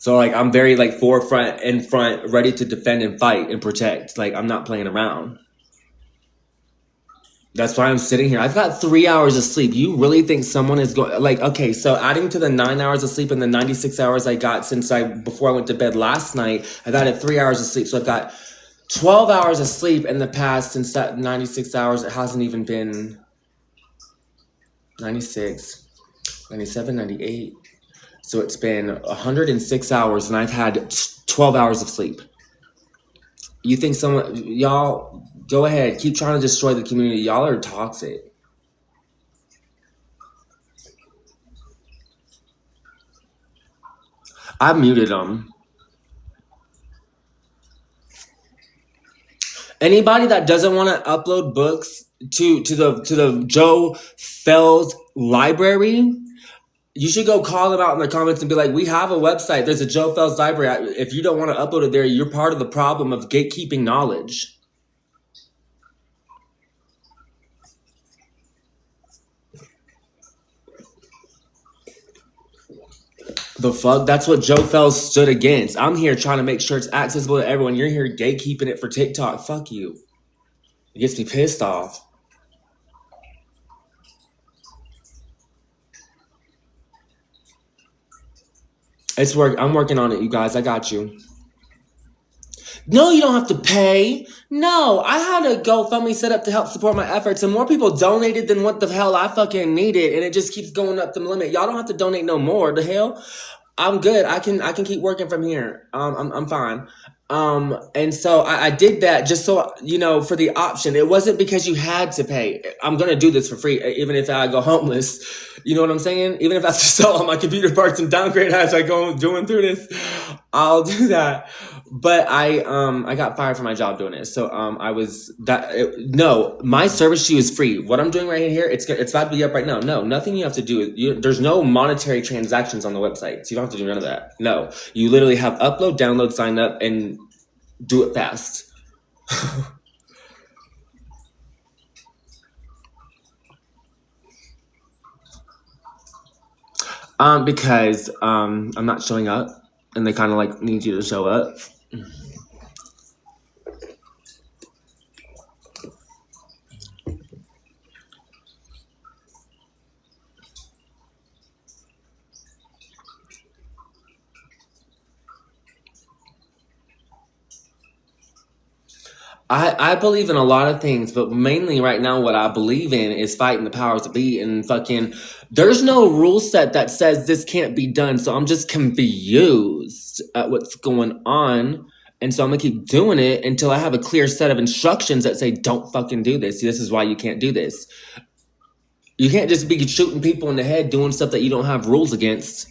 So like I'm very like forefront, in front, ready to defend and fight and protect. Like I'm not playing around. That's why I'm sitting here. I've got 3 hours of sleep. You really think someone is going like okay, so adding to the 9 hours of sleep and the 96 hours I got since before I went to bed last night, I've added 3 hours of sleep. So I've got 12 hours of sleep in the past since that 96 hours. It hasn't even been 96, 97, 98. So it's been 106 hours and I've had 12 hours of sleep. You think y'all go ahead, keep trying to destroy the community. Y'all are toxic. I muted them. Anybody that doesn't want to upload books to the Joe Felz library, you should go call them out in the comments and be like, we have a website. There's a Joe Felz library. If you don't want to upload it there, you're part of the problem of gatekeeping knowledge. The fuck? That's what Joe Felz stood against. I'm here trying to make sure it's accessible to everyone. You're here gatekeeping it for TikTok. Fuck you. It gets me pissed off. It's work. I'm working on it, you guys. I got you. No, you don't have to pay. No, I had a GoFundMe set up to help support my efforts, and more people donated than what the hell I fucking needed, and it just keeps going up the limit. Y'all don't have to donate no more. The hell, I'm good. I can keep working from here. I'm fine. And so I did that just so you know for the option. It wasn't because you had to pay. I'm gonna do this for free, even if I go homeless. You know what I'm saying? Even if I have to sell all my computer parts and downgrade as I go doing through this, I'll do that. But I got fired from my job doing it. So no, my service to you is free. What I'm doing right here, it's about to be up right now. No, nothing you have to do. There's no monetary transactions on the website. So you don't have to do none of that. No, you literally have upload, download, sign up, and do it fast. Because I'm not showing up and they kind of like need you to show up. I believe in a lot of things, but mainly right now what I believe in is fighting the powers that be and fucking there's no rule set that says this can't be done. So I'm just confused at what's going on. And so I'm gonna keep doing it until I have a clear set of instructions that say don't fucking do this. This is why you can't do this. You can't just be shooting people in the head doing stuff that you don't have rules against.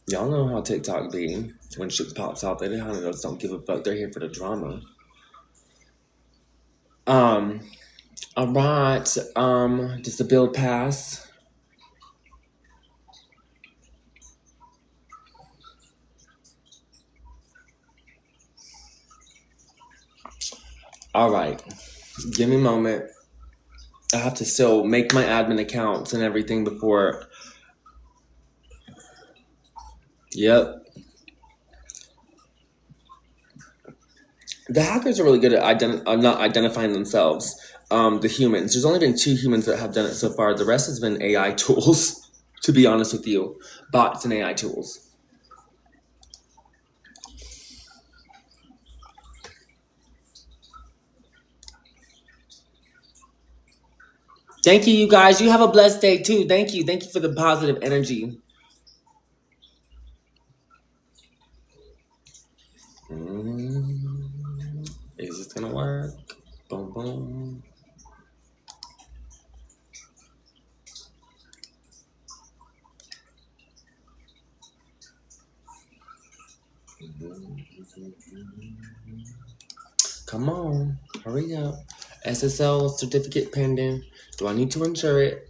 Y'all know how TikTok be. When shit pops out, they just don't give a fuck. They're here for the drama. Alright. Does the bill pass? Alright. Give me a moment. I have to still make my admin accounts and everything before. Yep. The hackers are really good at not identifying themselves. The humans. There's only been 2 humans that have done it so far. The rest has been AI tools, to be honest with you. Bots and AI tools. Thank you, you guys. You have a blessed day, too. Thank you. Thank you for the positive energy. Is this gonna work? Boom, boom. Come on, hurry up. SSL certificate pending. Do I need to insure it?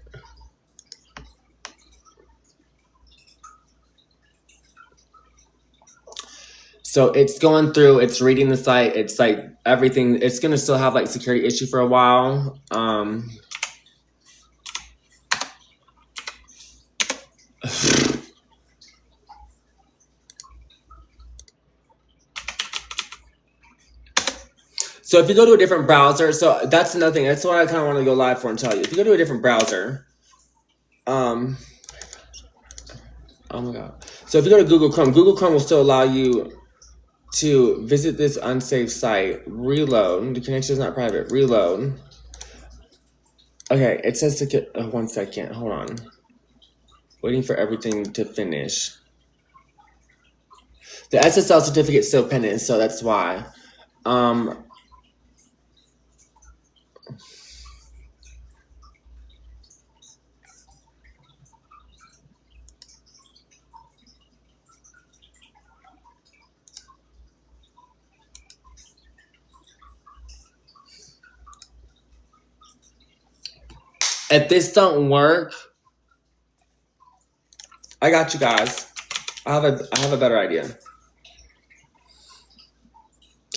So it's going through, it's reading the site, it's like everything. It's gonna still have like security issue for a while. So if you go to a different browser, so that's another thing. That's what I kind of want to go live for and tell you. If you go to a different browser, oh my God. So if you go to Google Chrome will still allow you to visit this unsafe site. Reload. The connection is not private. Reload. Okay, it says to get 1 second. Hold on. Waiting for everything to finish. The SSL certificate is still pending, so that's why. If this don't work, I got you guys. I have a better idea.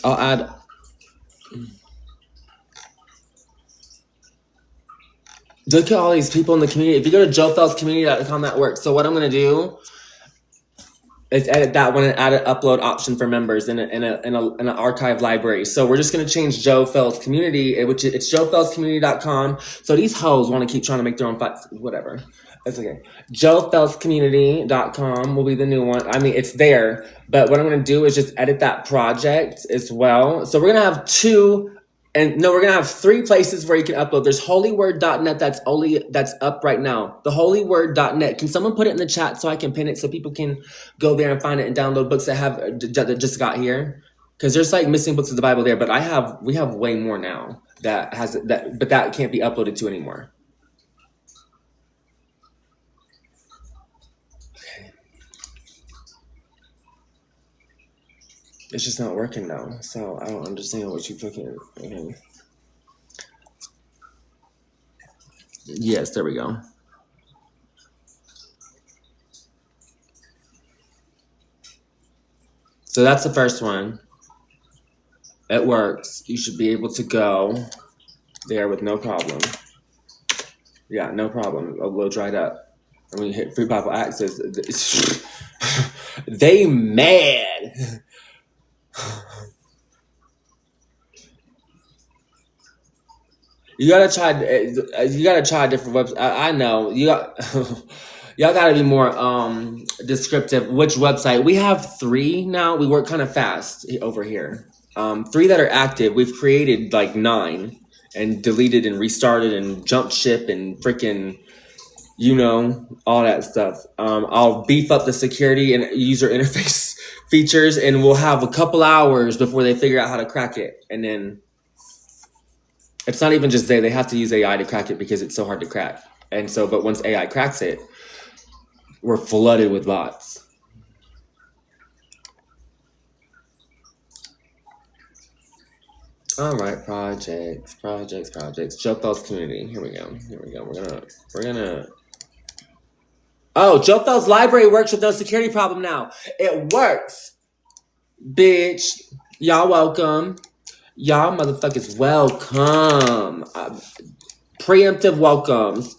I'll add. Look at all these people in the community. If you go to joefelzcommunity.com, that works. So what I'm gonna do is edit that one and add an upload option for members in an archive library. So we're just gonna change Joe Felz Community, which it's joefelzcommunity.com. So these hoes want to keep trying to make their own fights. Whatever. That's okay. joefelzcommunity.com will be the new one. I mean, it's there, but what I'm gonna do is just edit that project as well. So we're gonna have we're gonna have 3 places where you can upload. There's holyword.net that's up right now. The holyword.net. Can someone put it in the chat so I can pin it so people can go there and find it and download books that just got here? Because there's like missing books of the Bible there, but we have way more now but that can't be uploaded to anymore. Okay. It's just not working now, so I don't understand what you're looking at. Okay. Yes, there we go. So that's the first one. It works. You should be able to go there with no problem. Yeah, no problem. A little dried up. And when you hit free Bible access, they mad. You gotta try different websites. I know y'all gotta be more descriptive. Which website? We have 3 now. We work kind of fast over here. 3 that are active. We've created like 9 and deleted and restarted and jumped ship and freaking, all that stuff. I'll beef up the security and user interface features, and we'll have a couple hours before they figure out how to crack it. And then it's not even just they have to use AI to crack it because it's so hard to crack. And so, but once AI cracks it, we're flooded with bots. All right, projects. Joe Felz Community. Here we go. We're gonna. Oh, Joe Felz Library works with no security problem now. It works, bitch. Y'all welcome. Y'all motherfuckers welcome. Preemptive welcomes.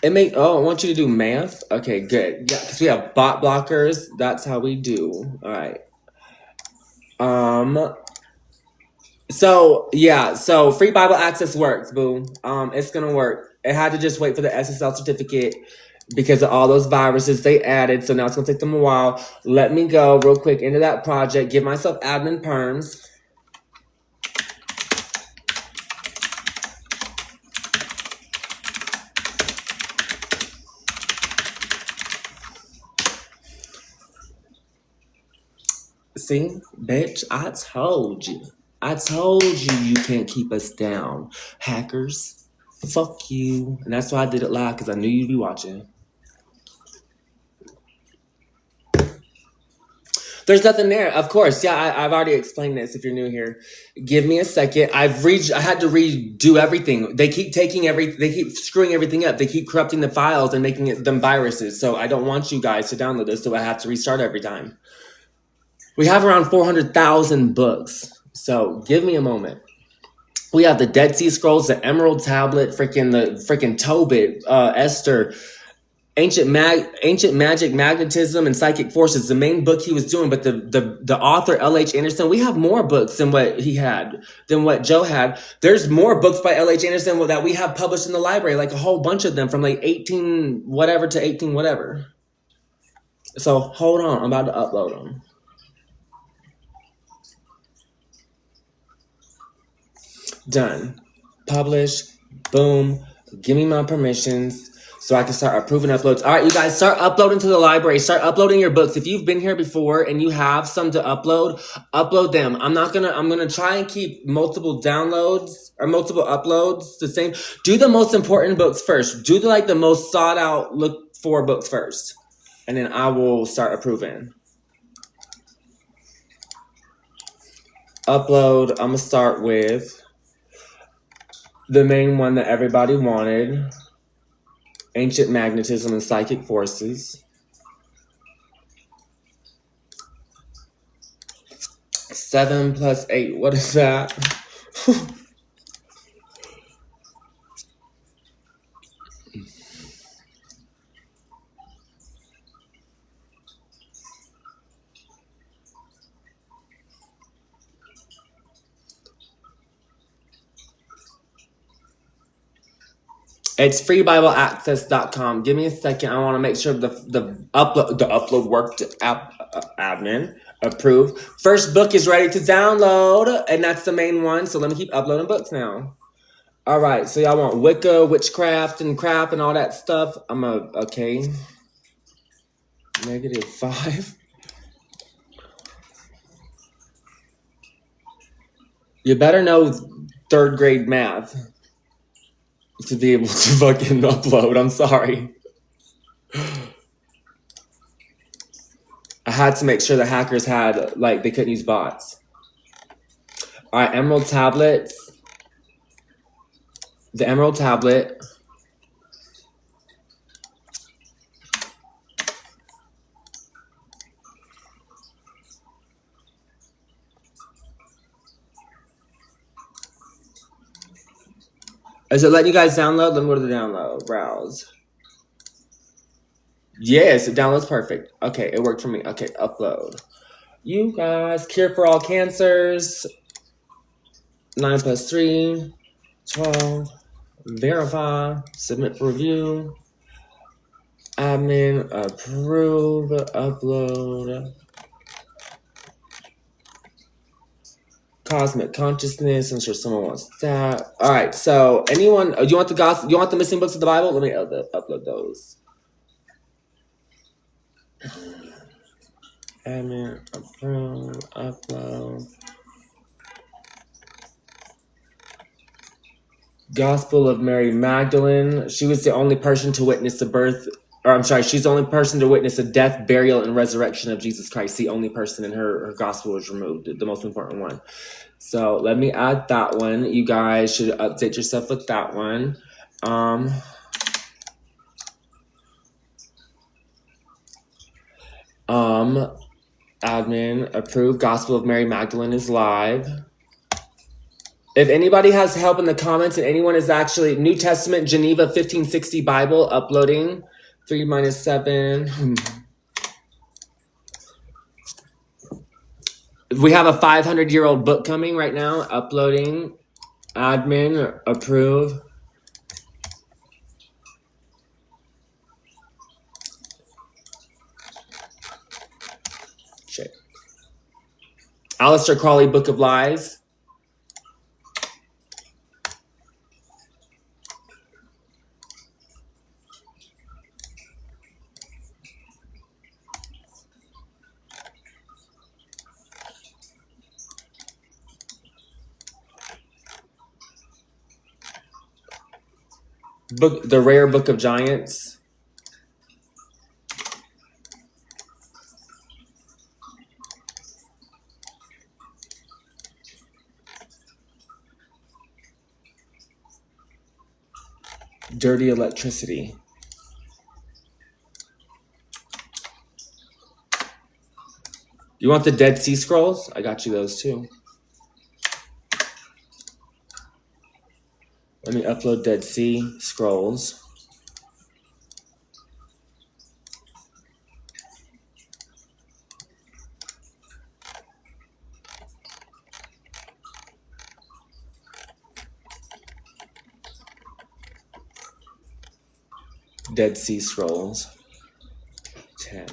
I want you to do math. Okay, good. Yeah, because we have bot blockers. That's how we do. All right. So free Bible access works, boo. It's gonna work. It had to just wait for the SSL certificate because of all those viruses they added. So now it's gonna take them a while. Let me go real quick into that project. Give myself admin perms. See, bitch, I told you you can't keep us down. Hackers, fuck you. And that's why I did it live, because I knew you'd be watching. There's nothing there. Of course. Yeah, I've already explained this if you're new here. Give me a second. I had to redo everything. They keep they keep screwing everything up. They keep corrupting the files and making them viruses. So I don't want you guys to download this, so I have to restart every time. We have around 400,000 books. So give me a moment. We have the Dead Sea Scrolls, the Emerald Tablet, the freaking Tobit, Esther, Ancient Magic, Magnetism, and Psychic Forces, the main book he was doing. But the author, L.H. Anderson, we have more books than what Joe had. There's more books by L.H. Anderson that we have published in the library, like a whole bunch of them from like 18 whatever to 18 whatever. So hold on, I'm about to upload them. Done. Publish. Boom. Give me my permissions so I can start approving uploads. All right, you guys, start uploading to the library. Start uploading your books. If you've been here before and you have some to upload them. I'm gonna try and keep multiple downloads or multiple uploads the same. Do the most important books first. Do the most sought out, look for books first. And then I will start approving. Upload. I'm gonna start with the main one that everybody wanted. Ancient Magnetism and Psychic Forces. 7 plus 8. What is that? It's freeBibleAccess.com. Give me a second. I want to make sure the upload worked. Admin approve. First book is ready to download, and that's the main one. So let me keep uploading books now. All right. So y'all want Wicca, witchcraft, and crap, and all that stuff. Okay. -5. You better know 3rd grade math to be able to fucking upload. I'm sorry. I had to make sure the hackers had, they couldn't use bots. All right, Emerald Tablets. The Emerald Tablet. Is it letting you guys download? Let me go to the download. Browse. Yes, it downloads perfect. Okay, it worked for me. Okay, upload. You guys, Cure for All Cancers. 9 plus 3. 12. Verify. Submit for review. Admin. Approve. Upload. Cosmic Consciousness. I'm sure someone wants that. All right, so anyone, do you want the gospel? You want the missing books of the Bible? Let me upload those. Admin, approve, upload. Gospel of Mary Magdalene. She was the only person to witness the birth, she's the only person to witness the death, burial, and resurrection of Jesus Christ. The only person in her gospel was removed, the most important one. So let me add that one. You guys should update yourself with that one. Admin, approve. Gospel of Mary Magdalene is live. If anybody has help in the comments and anyone is actually New Testament Geneva 1560 Bible uploading 3 minus 7. We have a 500-year-old book coming right now. Uploading. Admin, approve. Shit. Aleister Crowley, Book of Lies. The Rare Book of Giants. Dirty electricity. You want the Dead Sea Scrolls? I got you those too. Let me upload Dead Sea Scrolls. Dead Sea Scrolls. 10.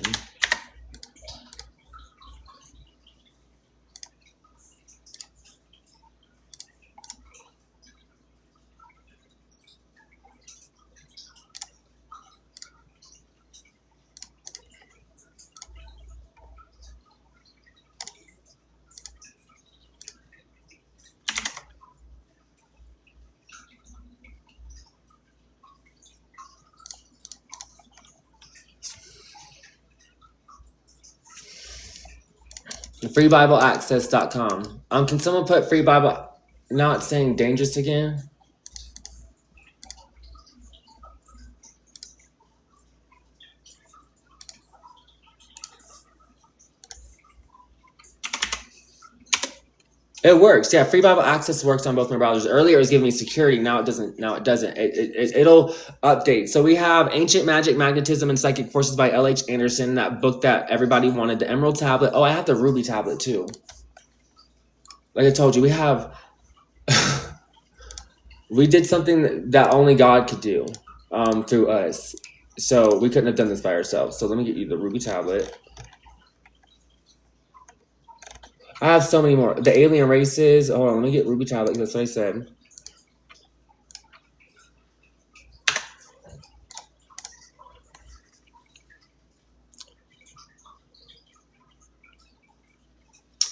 FreeBibleAccess.com. Can someone put Free Bible not saying dangerous again? It works. Yeah, Free Bible Access works on both my browsers. Earlier it was giving me security. Now it doesn't. It'll update. So we have Ancient Magic, Magnetism, and Psychic Forces by L.H. Anderson, that book that everybody wanted, the Emerald Tablet. Oh, I have the Ruby Tablet too. Like I told you, we have... we did something that only God could do through us. So we couldn't have done this by ourselves. So let me get you the Ruby Tablet. I have so many more. The alien races. Hold on, let me get Ruby Tablet. That's what I said.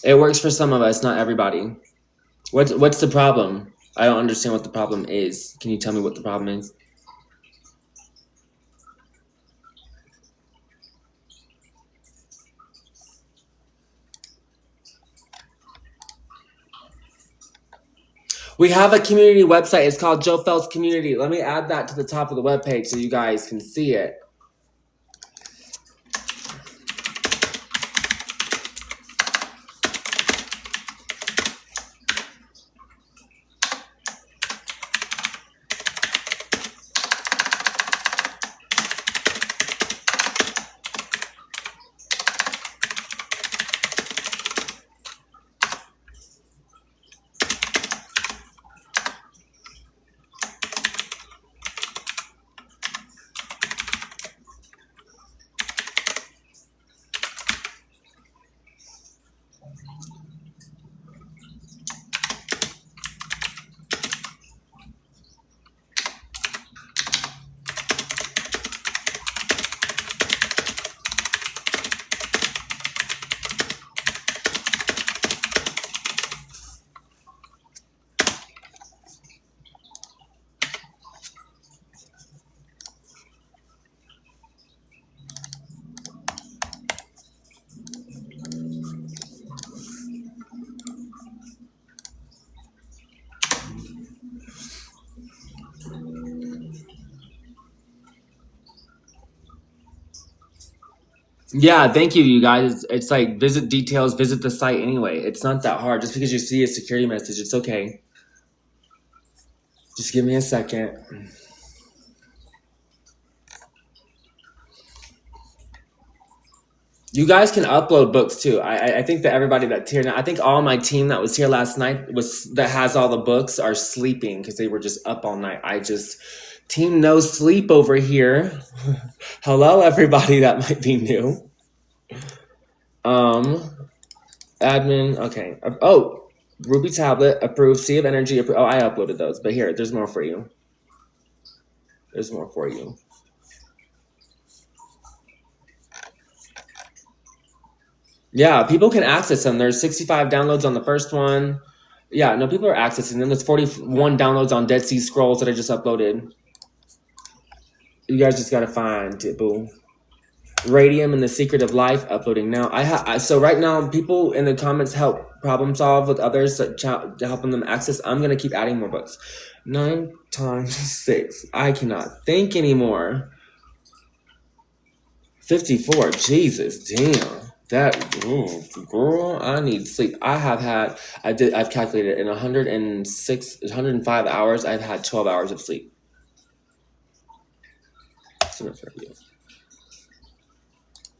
It works for some of us, not everybody. What's the problem? I don't understand what the problem is. Can you tell me what the problem is? We have a community website. It's called Joe Felz Community. Let me add that to the top of the webpage so you guys can see it. Yeah, thank you, you guys. It's like visit details, visit the site anyway. It's not that hard. Just because you see a security message, it's okay. Just give me a second. You guys can upload books too. I think that everybody that's here now, I think all my team that was here last night that has all the books are sleeping because they were just up all night. Team no sleep over here. Hello, everybody that might be new. Admin, okay. Oh, Ruby Tablet, approved. Sea of Energy, approved. Oh, I uploaded those. But here, there's more for you. There's more for you. Yeah, people can access them. There's 65 downloads on the first one. Yeah, no, people are accessing them. There's 41 downloads on Dead Sea Scrolls that I just uploaded. You guys just gotta find it, boo. Radium and the Secret of Life, uploading now. So right now, people in the comments help problem solve with others, helping them access. I'm gonna keep adding more books. 9 times 6. I cannot think anymore. 54. Jesus, damn. Girl, I need sleep. I've calculated in 105 hours, I've had 12 hours of sleep.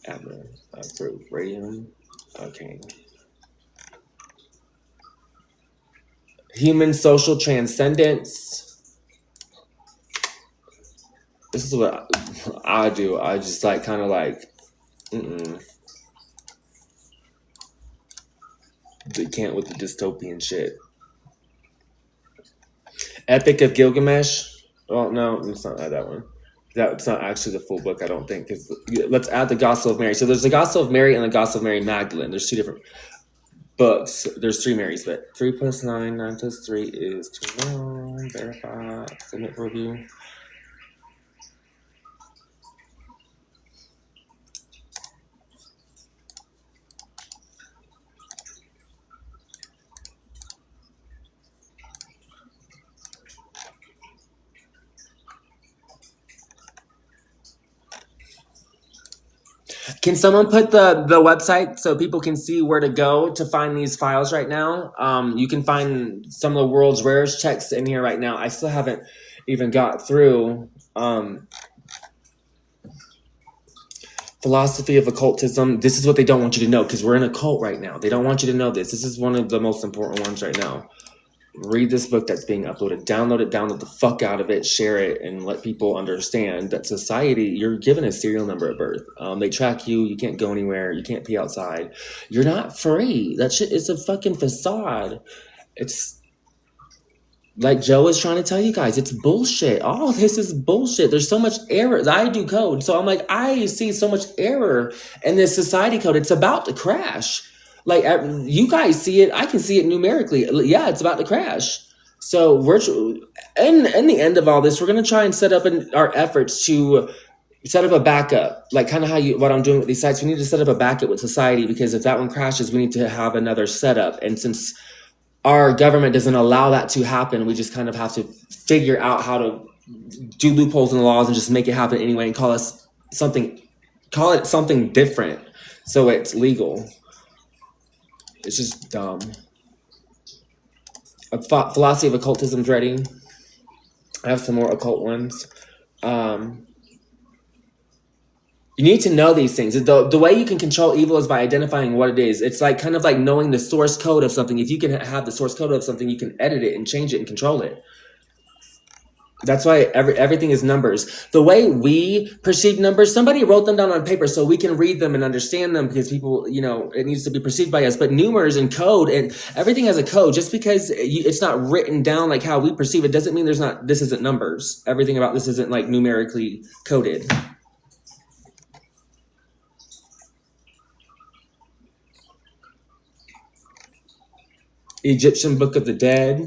Admin, approve, radium, okay. Human social transcendence. This is what I do. I just like kind of like, They can't with the dystopian shit. Epic of Gilgamesh. Well, no, let's not add that one. That's not actually the full book, I don't think. Let's add the Gospel of Mary. So there's the Gospel of Mary and the Gospel of Mary Magdalene. There's 2 different books. There's 3 Marys, but 3 plus 9, 9 plus 3 is 29. Verify. Submit for review. Can someone put the website so people can see where to go to find these files right now? You can find some of the world's rarest checks in here right now. I still haven't even got through philosophy of occultism. This is what they don't want you to know because we're in a cult right now. They don't want you to know this. This is one of the most important ones right now. Read this book that's being uploaded. Download the fuck out of it, share it, and let people understand that society, you're given a serial number at birth. They track you. You can't go anywhere. You can't pee outside. You're not free. That shit is a fucking facade. It's like Joe is trying to tell you guys, it's bullshit. All this is bullshit. There's so much error. I do code. So I'm like, I see so much error in this society code. It's about to crash. Like, you guys see it. I can see it numerically. Yeah, it's about to crash. So we're in the end of all this, we're going to try and set up our efforts to set up a backup, like kind of what I'm doing with these sites. We need to set up a backup with society because if that one crashes, we need to have another setup. And since our government doesn't allow that to happen, we just kind of have to figure out how to do loopholes in the laws and just make it happen anyway and call it something different so it's legal. It's just dumb. Philosophy of occultism's ready. I have some more occult ones. You need to know these things. The way you can control evil is by identifying what it is. It's like kind of like knowing the source code of something. If you can have the source code of something, you can edit it and change it and control it. That's why everything is numbers. The way we perceive numbers, somebody wrote them down on paper so we can read them and understand them because people, it needs to be perceived by us. But numbers and code and everything has a code. Just because it's not written down like how we perceive it doesn't mean this isn't numbers. Everything about this isn't like numerically coded. Egyptian Book of the Dead.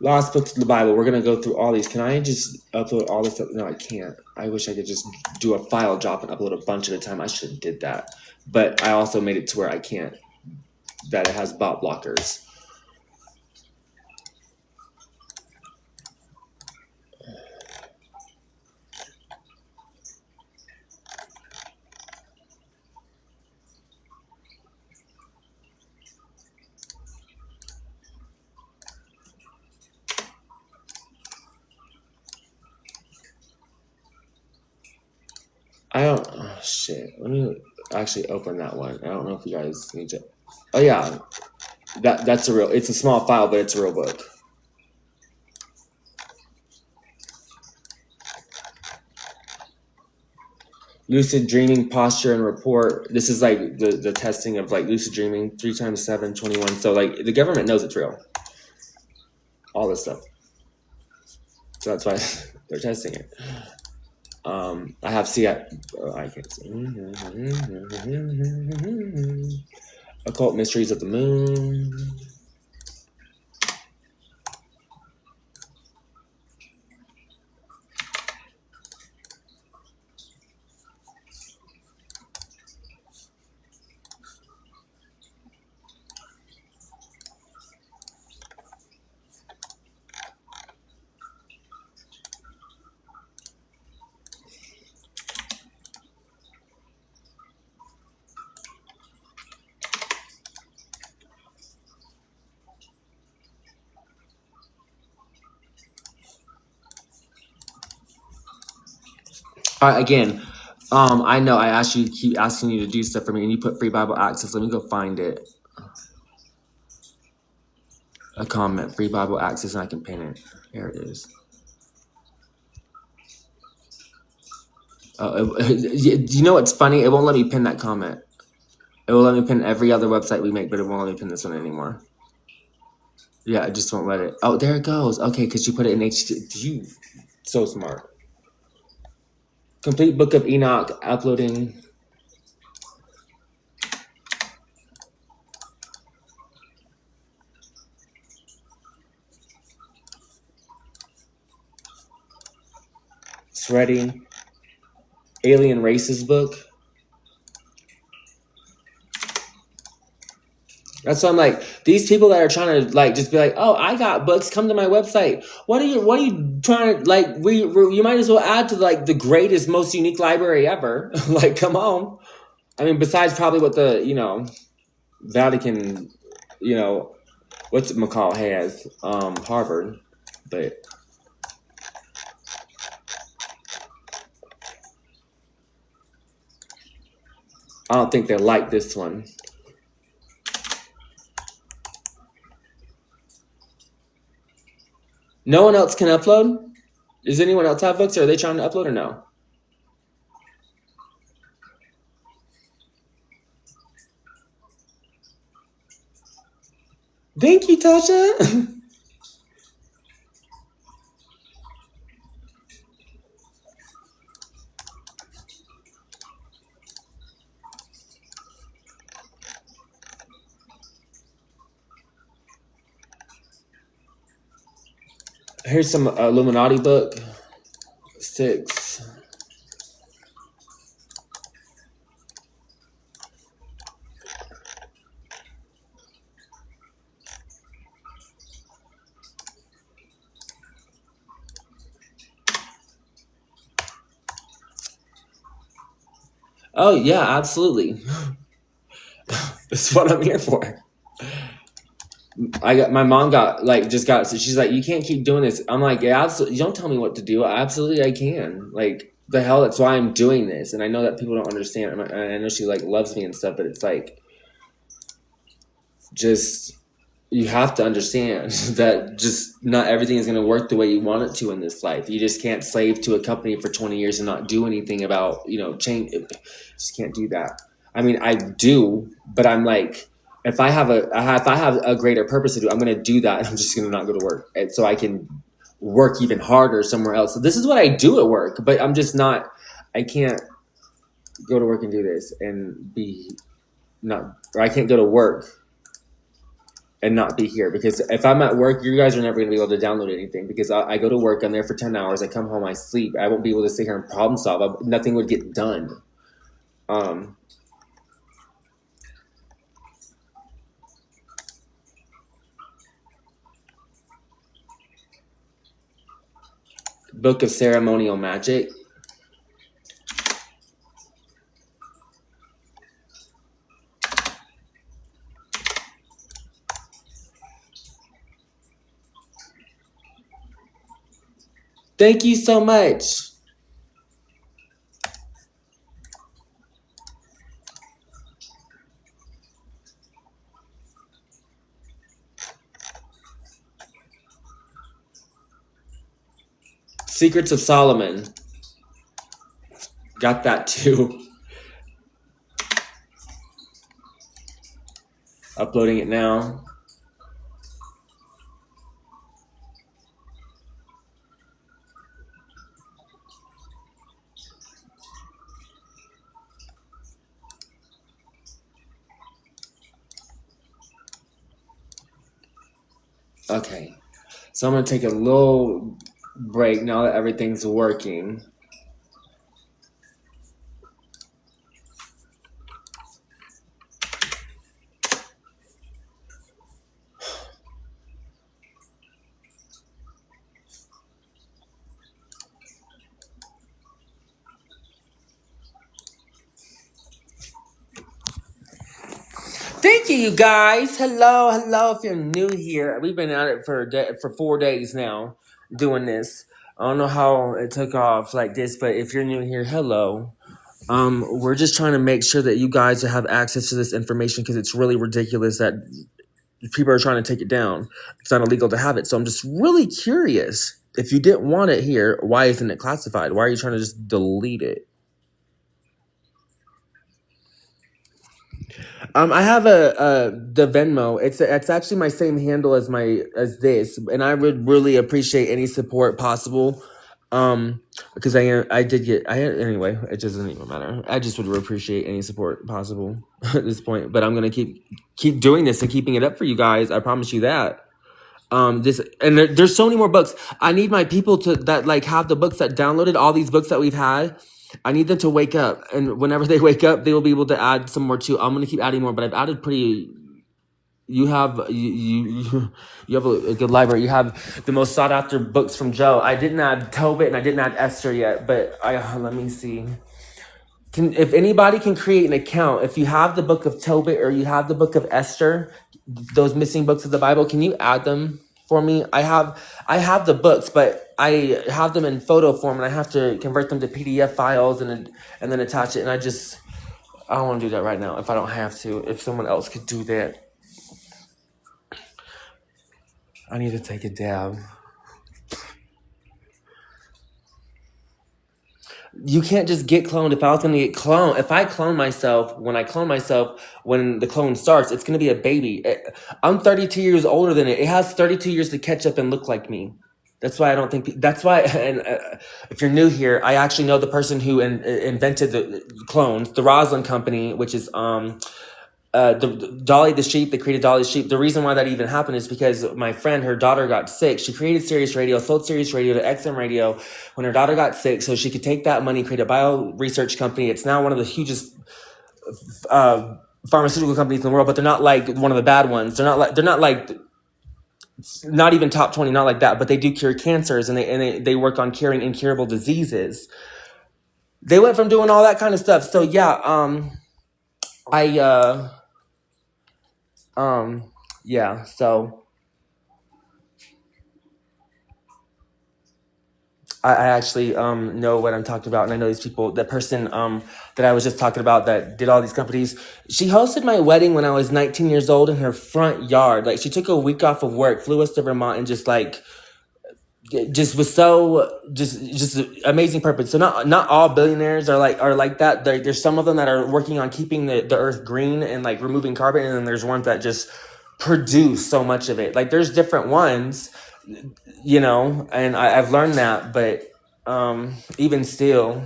Lost books of the Bible. We're going to go through all these. Can I just upload all this stuff? No, I can't. I wish I could just do a file drop and upload a bunch at a time. I should have did that. But I also made it to where I can't. That it has bot blockers. Oh shit. Let me actually open that one. I don't know if you guys need to. Oh yeah. It's a small file, but it's a real book. Lucid dreaming, posture, and report. This is like the testing of like lucid dreaming, 3 times 7, 21. So like the government knows it's real. All this stuff. So that's why they're testing it. I have I can't see. Occult Mysteries of the Moon. All right, again, I know I asked you, keep asking you to do stuff for me, and you put free Bible access. Let me go find it. A comment, free Bible access, and I can pin it. There it is. You know what's funny? It won't let me pin that comment. It will let me pin every other website we make, but it won't let me pin this one anymore. Yeah, it just won't let it. Oh, there it goes. Okay, because you put it in HT. You so smart. Complete Book of Enoch uploading. It's ready. Alien Races book. That's why I'm like, these people that are trying to like just be like, oh, I got books, come to my website. What are you trying to like? You might as well add to like the greatest, most unique library ever. Like, come on. I mean, besides probably what the Vatican, what's it McCall has, Harvard, but I don't think they like this one. No one else can upload? Does anyone else have books? Or are they trying to upload or no? Thank you, Tasha. Here's some Illuminati book. 6. Oh yeah, absolutely. That's what I'm here for. My mom so she's like, you can't keep doing this. I'm like, yeah, absolutely. Don't tell me what to do. Absolutely, I can. Like the hell, that's why I'm doing this. And I know that people don't understand. I know she like loves me and stuff, but it's like, just you have to understand that just not everything is going to work the way you want it to in this life. You just can't slave to a company for 20 years and not do anything about change. Just can't do that. I mean, I do, but I'm like, if I have a greater purpose to do, I'm going to do that, and I'm just going to not go to work, and so I can work even harder somewhere else. So this is what I do at work, but I'm just not. I can't go to work and do this and be not, or I can't go to work and not be here, because if I'm at work, you guys are never going to be able to download anything, because I go to work, I'm there for 10 hours, I come home, I sleep. I won't be able to sit here and problem solve. Nothing would get done. Book of Ceremonial Magic. Thank you so much. Secrets of Solomon. Got that too. Uploading it now. Okay. So I'm going to take a little break now that everything's working. Thank you, you guys. Hello, hello. If you're new here, we've been at it for 4 days now doing this. I don't know how it took off like this, but if you're new here, hello. We're just trying to make sure that you guys have access to this information because it's really ridiculous that people are trying to take it down. It's not illegal to have it. So I'm just really curious. If you didn't want it here, why isn't it classified? Why are you trying to just delete it? I have the Venmo. It's actually my same handle as this, and I would really appreciate any support possible. Because I did get anyway. It doesn't even matter. I just would appreciate any support possible at this point. But I'm gonna keep doing this and keeping it up for you guys. I promise you that. This and there's so many more books. I need my people to that like have the books that downloaded all these books that we've had. I need them to wake up, and whenever they wake up, they will be able to add some more too. I'm gonna keep adding more, but I've added pretty. You have a good library. You have the most sought after books from Joe. I didn't add Tobit and I didn't add Esther yet, but let me see. If anybody can create an account, if you have the book of Tobit or you have the book of Esther, those missing books of the Bible, can you add them for me? I have the books, but I have them in photo form and I have to convert them to PDF files and then attach it. And I don't want to do that right now if I don't have to. If someone else could do that, I need to take a dab. You can't just get cloned. If I was going to get cloned, if I clone myself, when the clone starts, it's going to be a baby. I'm 32 years older than it. It has 32 years to catch up and look like me. That's why I don't think, that's why, and if you're new here, I actually know the person who invented the clones, the Roslin Company, which is, the Dolly the sheep. They created Dolly the sheep. The reason why that even happened is because my friend, her daughter got sick. She created Sirius Radio, sold Sirius Radio to XM Radio when her daughter got sick, so she could take that money, create a bio research company. It's now one of the hugest pharmaceutical companies in the world, but they're not like one of the bad ones. They're not like not even top 20, not like that. But they do cure cancers, and they work on curing incurable diseases. They went from doing all that kind of stuff. So yeah, yeah, so I actually know what I'm talking about, and I know these people. The person that I was just talking about that did all these companies, she hosted my wedding when I was 19 years old in her front yard. Like, she took a week off of work, flew us to Vermont, and just was so just amazing purpose. So not all billionaires are like that. There's some of them that are working on keeping the earth green and like removing carbon, and then there's ones that just produce so much of it. Like, there's different ones, and I've learned that, but even still,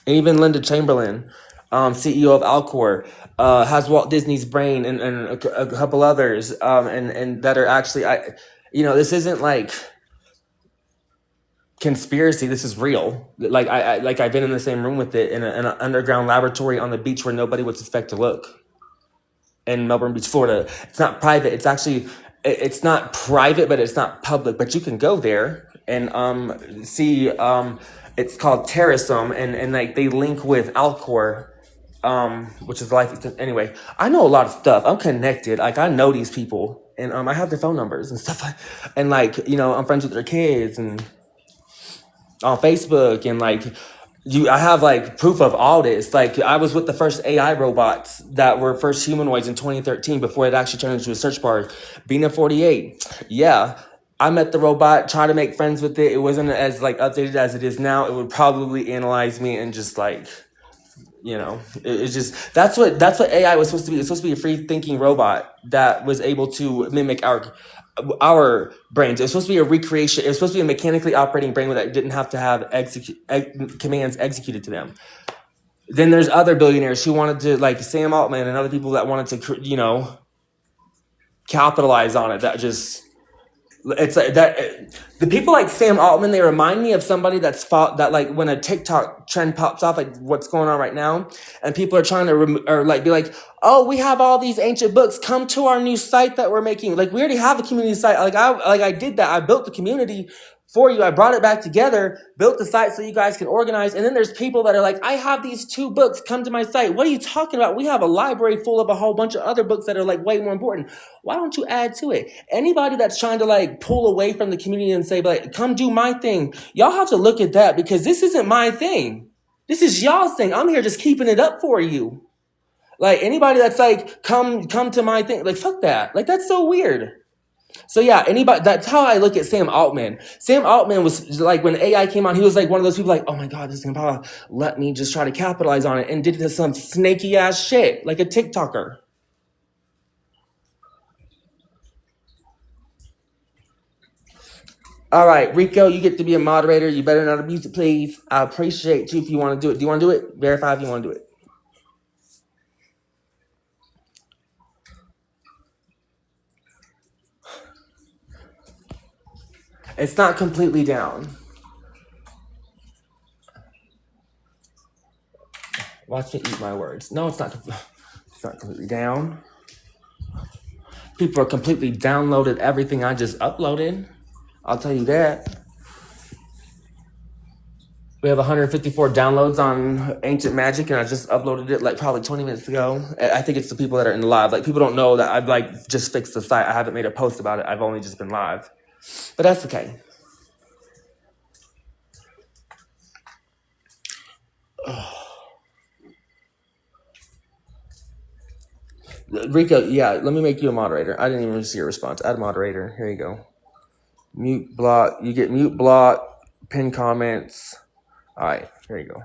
even Linda Chamberlain, CEO of Alcor, has Walt Disney's brain and a couple others, and that are actually, this isn't like conspiracy. This is real. Like I've been in the same room with it in an underground laboratory on the beach where nobody would suspect to look. In Melbourne Beach, Florida. It's not private. It's not private, but it's not public. But you can go there and see. It's called Terrasome, and like they link with Alcor, which is life. Anyway, I know a lot of stuff. I'm connected. Like, I know these people, and I have their phone numbers and stuff. And like, I'm friends with their kids and on Facebook, and like. I have like proof of all this. Like, I was with the first AI robots that were first humanoids in 2013 before it actually turned into a search bar. Bina 48. Yeah. I met the robot, tried to make friends with it. It wasn't as like updated as it is now. It would probably analyze me and just like, it's just that's what AI was supposed to be. It's supposed to be a free thinking robot that was able to mimic our brains. It was supposed to be a recreation. It was supposed to be a mechanically operating brain that didn't have to have commands executed to them. Then there's other billionaires who wanted to, like Sam Altman and other people that wanted to, capitalize on it. That just it's like that. The people like Sam Altman, they remind me of somebody that's fought that like when a TikTok trend pops off, like what's going on right now, and people are trying to or like be like, oh, we have all these ancient books. Come to our new site that we're making. Like we already have a community site. I did that. I built the community for you. I brought it back together, built the site so you guys can organize. And then there's people that are like, I have these 2 books. Come to my site. What are you talking about? We have a library full of a whole bunch of other books that are like way more important. Why don't you add to it? Anybody that's trying to like pull away from the community and say like, come do my thing. Y'all have to look at that because this isn't my thing. This is y'all's thing. I'm here just keeping it up for you. Like anybody that's like, come to my thing. Like, fuck that. Like, that's so weird. So yeah, anybody, that's how I look at Sam Altman. Sam Altman was like, when AI came on, he was like one of those people like, oh my God, this is going to let me just try to capitalize on it, and did some snaky ass shit like a TikToker. All right, Rico, you get to be a moderator. You better not abuse it, please. I appreciate you if you want to do it. Do you want to do it? Verify if you want to do it. It's not completely down. Watch me eat my words. No, it's not. It's not completely down. People are completely downloaded everything I just uploaded. I'll tell you that. We have 154 downloads on Ancient Magic, and I just uploaded it like probably 20 minutes ago. I think it's the people that are in the live. Like, people don't know that I've like just fixed the site. I haven't made a post about it. I've only just been live. But that's okay. Rico, yeah, let me make you a moderator. I didn't even see your response. Add moderator. Here you go. Mute block. You get mute block, pin comments. All right, here you go.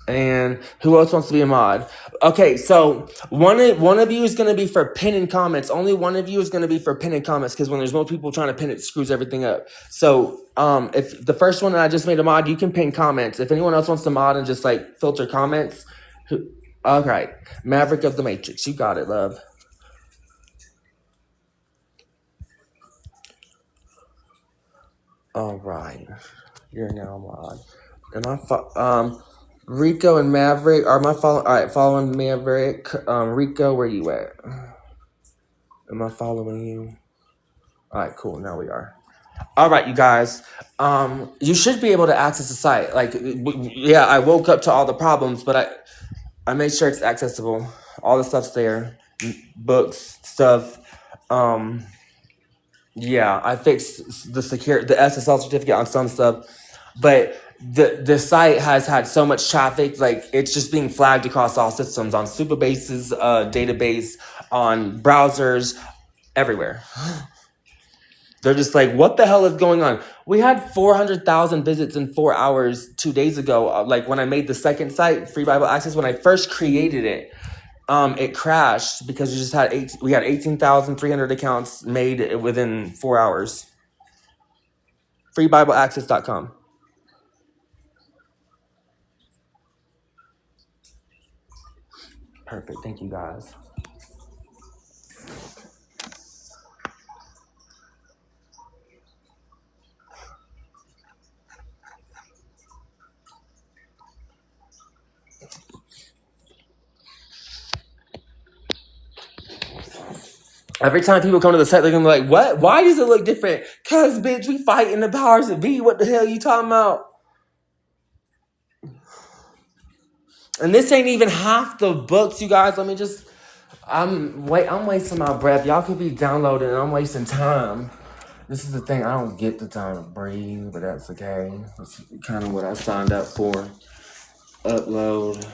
And who else wants to be a mod? Okay, so one of you is going to be for pin and comments. Only one of you is going to be for pin and comments, because when there's more people trying to pin it, screws everything up. So if the first one that I just made a mod, you can pin comments. If anyone else wants to mod and just like filter comments, all right, Maverick of the Matrix, you got it, love. All right, you're now a mod. Am I Rico and Maverick are my following? All right, following Maverick. Rico, where you at? Am I following you? All right, cool. Now we are. All right, you guys. You should be able to access the site. Like, yeah, I woke up to all the problems, but I made sure it's accessible. All the stuff's there, books, stuff. Yeah, I fixed the SSL certificate on some stuff, but the site has had so much traffic, like it's just being flagged across all systems, on Superbase's database, on browsers, everywhere. They're just like, what the hell is going on? We had 400,000 visits in 4 hours 2 days ago. Like when I made the second site, Free Bible Access, when I first created it, it crashed because we had 18,300 accounts made within 4 hours. FreeBibleAccess.com. Perfect. Thank you, guys. Every time people come to the site, they're gonna be like, what? Why does it look different? Cause bitch, we fighting the powers that be. What the hell you talking about? And this ain't even half the books, you guys. I'm wasting my breath. Y'all could be downloading and I'm wasting time. This is the thing, I don't get the time to breathe, but that's okay. That's kind of what I signed up for. Upload.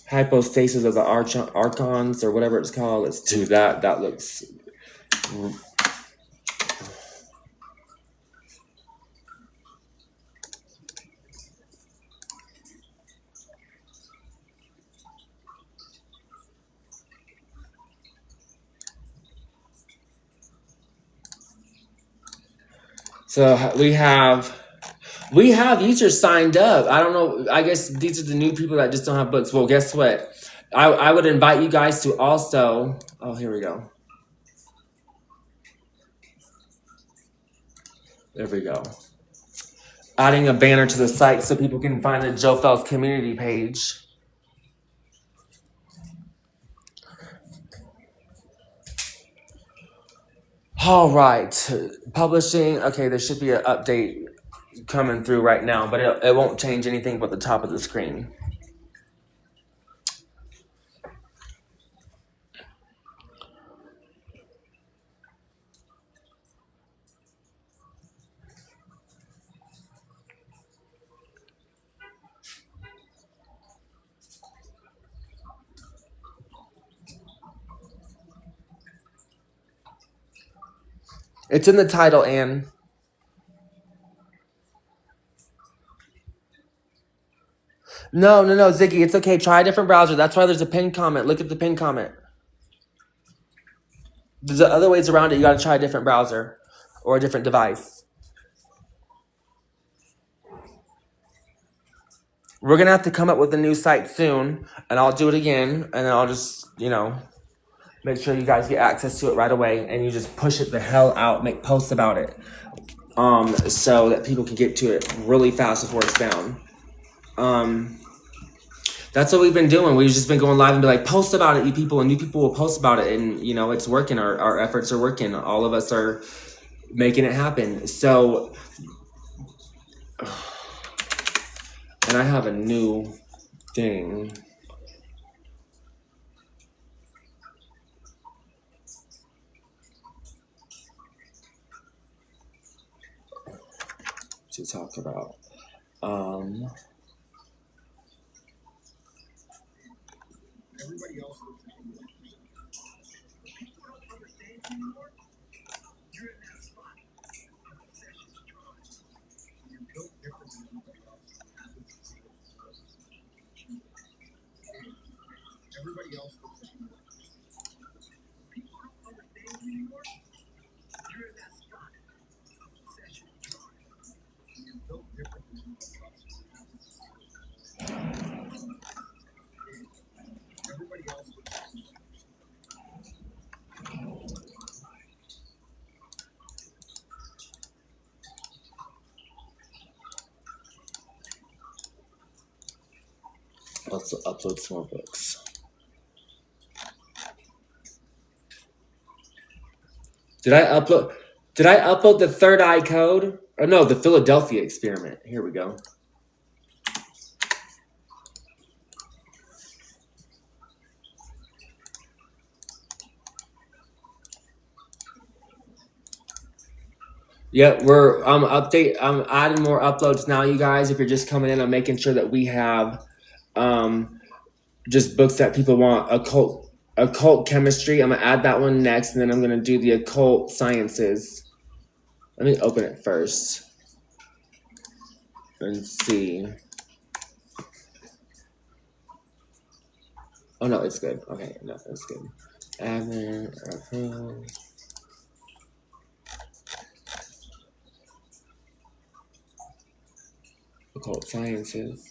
Hypostasis of the archons, or whatever it's called. Let's do that. That looks... So we have users signed up. I don't know. I guess these are the new people that just don't have books. Well, guess what? I would invite you guys to also. Oh, here we go. There we go. Adding a banner to the site so people can find the Joe Felz community page. All right, publishing. Okay, there should be an update coming through right now, but it won't change anything but the top of the screen. It's in the title, Anne. No, Ziggy, it's okay. Try a different browser. That's why there's a pinned comment. Look at the pinned comment. There's other ways around it. You got to try a different browser or a different device. We're going to have to come up with a new site soon, and I'll do it again, and then I'll just, make sure you guys get access to it right away, and you just push it the hell out, make posts about it, so that people can get to it really fast before it's down. That's what we've been doing. We've just been going live and be like, post about it, you people, and you people will post about it, and it's working. Our efforts are working. All of us are making it happen. So, and I have a new thing. To talk about. Everybody else let's upload some more books. Did I upload the third eye code? Or no, the Philadelphia experiment. Here we go. Yeah, I'm adding more uploads now, you guys. If you're just coming in, I'm making sure that we have just books that people want. Occult chemistry. I'm gonna add that one next, and then I'm gonna do the occult sciences. Let me open it first and see. Oh no, it's good. Okay, no, it's good. Admin. Occult sciences.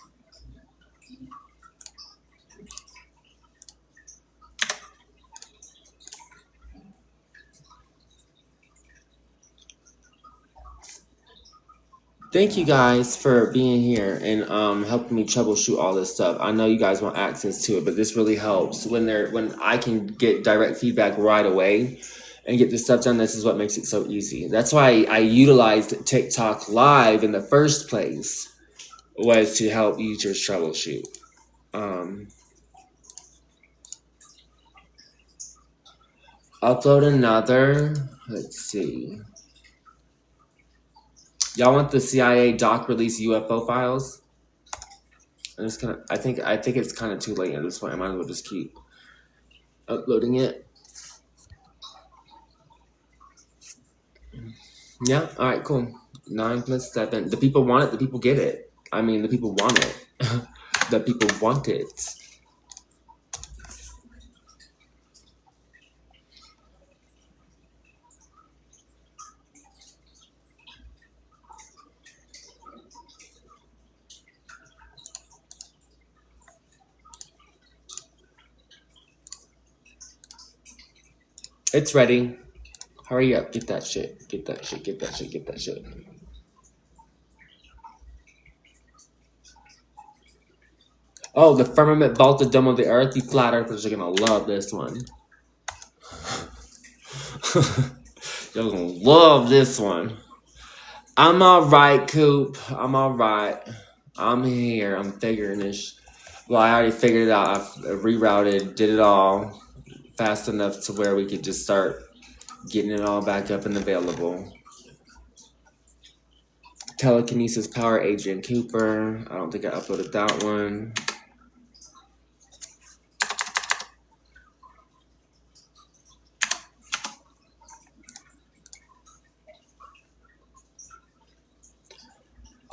Thank you guys for being here and helping me troubleshoot all this stuff. I know you guys want access to it, but this really helps when I can get direct feedback right away and get this stuff done. This is what makes it so easy. That's why I utilized TikTok Live in the first place, was to help users troubleshoot. Upload another. Let's see. Y'all want the CIA doc release UFO files? I'm just gonna. I think it's kind of too late at this point. I might as well just keep uploading it. Yeah. All right. Cool. 9 plus 7. The people want it. The people get it. I mean, the people want it. The people want it. It's ready. Hurry up. Get that shit. Get that shit. Get that shit. Get that shit. Oh, the firmament vaulted dome of the earth. You flat earthers are gonna love this one. You're gonna love this one. I'm alright, Coop. I'm alright. I'm here. I'm figuring this. Well, I already figured it out. I rerouted, did it all fast enough to where we could just start getting it all back up and available. Telekinesis Power, Adrian Cooper. I don't think I uploaded that one.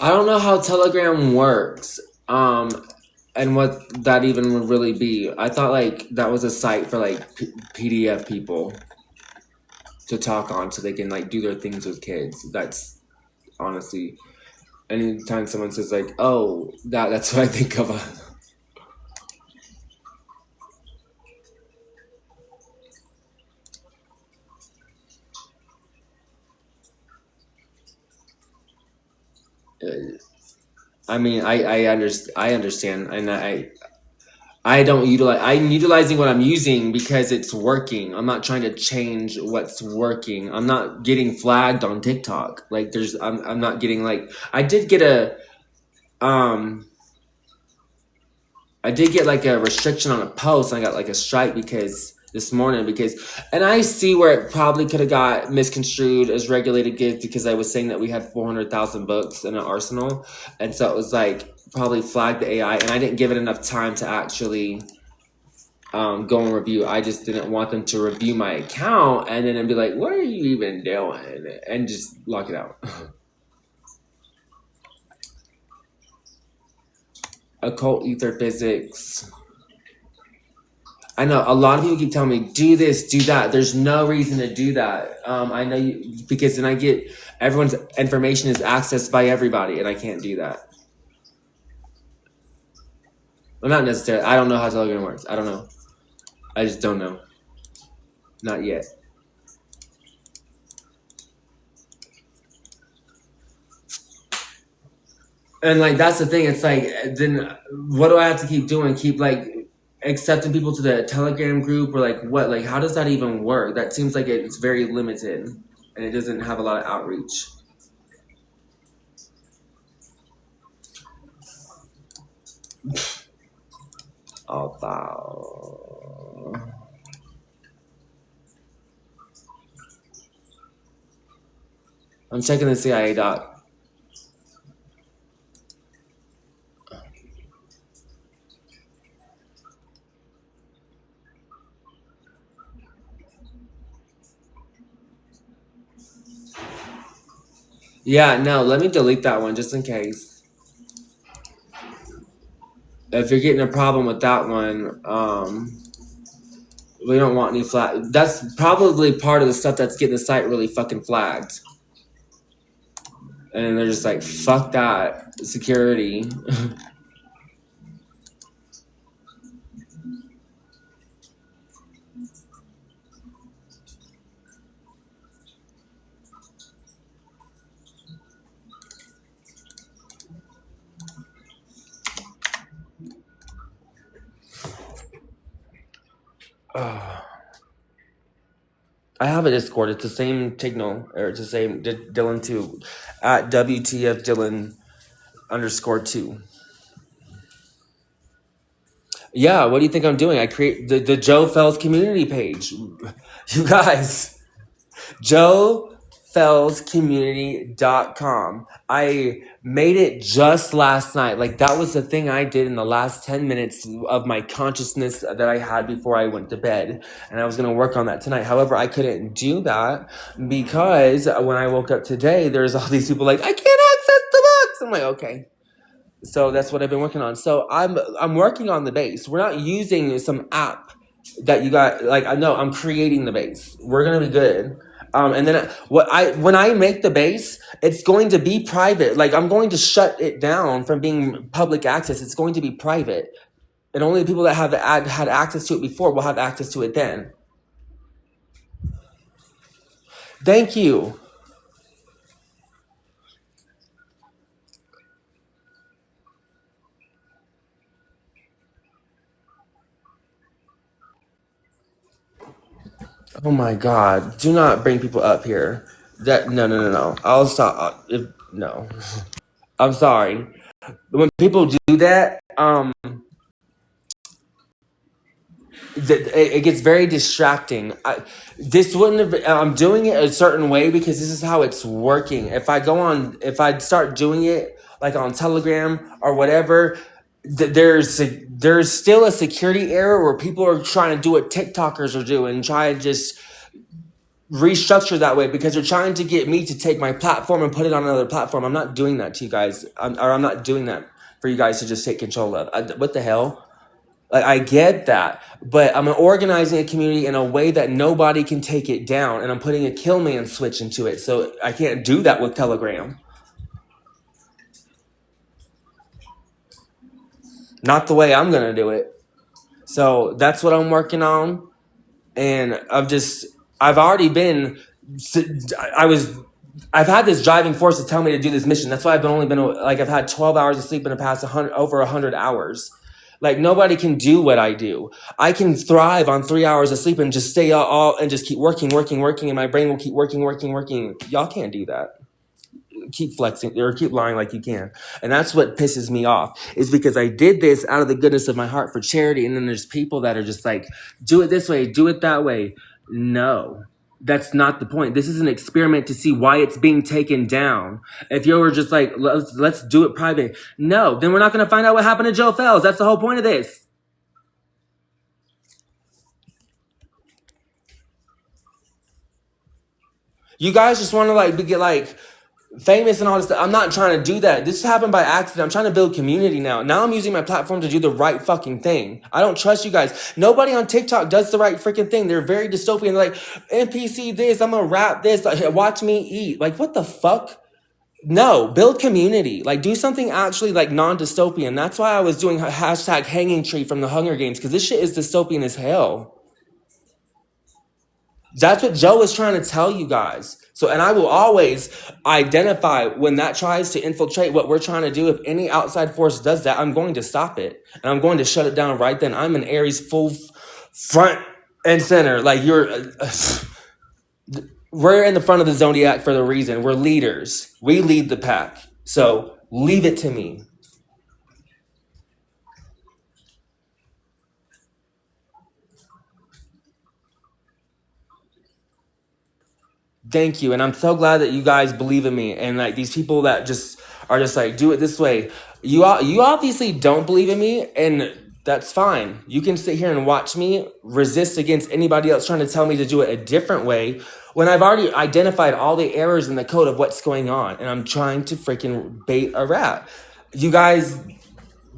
I don't know how Telegram works. And what that even would really be. I thought like that was a site for like PDF people to talk on so they can like do their things with kids. That's honestly, anytime someone says like, oh, that's what I think of. I mean, I understand, and I don't utilize. I'm utilizing what I'm using because it's working. I'm not trying to change what's working. I'm not getting flagged on TikTok. Like I'm not getting like I did get like a restriction on a post, and I got like a strike this morning and I see where it probably could have got misconstrued as regulated goods because I was saying that we had 400,000 books in an arsenal, and so it was like probably flagged the AI, and I didn't give it enough time to actually go and review. I just didn't want them to review my account and then be like, what are you even doing? And just lock it out. Occult ether physics. I know a lot of people keep telling me, do this, do that. There's no reason to do that. I know you, because then I get everyone's information is accessed by everybody, and I can't do that. Well, not necessarily. I don't know how Telegram works. I don't know. I just don't know. Not yet. And like that's the thing. It's like then what do I have to keep doing? Keep like accepting people to the Telegram group, or like what? Like how does that even work? That seems like it's very limited, and it doesn't have a lot of outreach. Oh wow. I'm checking the CIA doc. Yeah, no, let me delete that one just in case. If you're getting a problem with that one, we don't want any flag. That's probably part of the stuff that's getting the site really fucking flagged. And they're just like, fuck that security. I have a Discord. It's the same signal, or it's the same Dylan2 at WTF Dylan _2. Yeah, what do you think I'm doing? I create the Joe Felz community page. You guys, JoeFelzCommunity.com. I made it just last night. Like that was the thing I did in the last 10 minutes of my consciousness that I had before I went to bed. And I was going to work on that tonight. However, I couldn't do that because when I woke up today, there's all these people like, I can't access the books. I'm like, okay. So that's what I've been working on. So I'm working on the base. We're not using some app that you got. Like I know I'm creating the base. We're gonna be good. And then when I make the base, it's going to be private. Like I'm going to shut it down from being public access. It's going to be private, and only the people that have had access to it before will have access to it then. Thank you. Oh my God. Do not bring people up here. That no. I'll stop. No. I'm sorry. When people do that, it gets very distracting. This wouldn't have been, I'm doing it a certain way because this is how it's working. If I start doing it like on Telegram or whatever, there's still a security error where people are trying to do what TikTokers are doing and try to just restructure that way because they're trying to get me to take my platform and put it on another platform. I'm not doing that to you guys. I'm not doing that for you guys to just take control of. What the hell? Like, I get that, but I'm organizing a community in a way that nobody can take it down, and I'm putting a kill man switch into it. So I can't do that with Telegram. Not the way I'm gonna do it. So that's what I'm working on, and I've already been, I was I've had this driving force to tell me to do this mission. That's why I've had 12 hours of sleep in the past over 100 hours. Like, nobody can do what I do. I can thrive on 3 hours of sleep and just stay all and just keep working, and my brain will keep working. Y'all can't do that. Keep flexing or keep lying like you can. And that's what pisses me off, is because I did this out of the goodness of my heart for charity. And then there's people that are just like, do it this way, do it that way. No, that's not the point. This is an experiment to see why it's being taken down. If you were just like, let's do it private. No, then we're not going to find out what happened to Joe Felz. That's the whole point of this. You guys just want to get famous and all this stuff. I'm not trying to do that. This happened by accident. I'm trying to build community now. Now I'm using my platform to do the right fucking thing. I don't trust you guys. Nobody on TikTok does the right freaking thing. They're very dystopian. They're like, NPC this, I'm gonna rap this, like, watch me eat. Like, what the fuck? No, build community. Like, do something actually like non-dystopian. That's why I was doing hashtag hanging tree from the Hunger Games, because this shit is dystopian as hell. That's what Joe is trying to tell you guys. So, and I will always identify when that tries to infiltrate what we're trying to do. If any outside force does that, I'm going to stop it. And I'm going to shut it down right then. I'm an Aries full front and center. Like, we're in the front of the zodiac for the reason. We're leaders. We lead the pack. So leave it to me. Thank you. And I'm so glad that you guys believe in me. And like, these people that just are just like, do it this way. You obviously don't believe in me, and that's fine. You can sit here and watch me resist against anybody else trying to tell me to do it a different way when I've already identified all the errors in the code of what's going on, and I'm trying to freaking bait a rat. You guys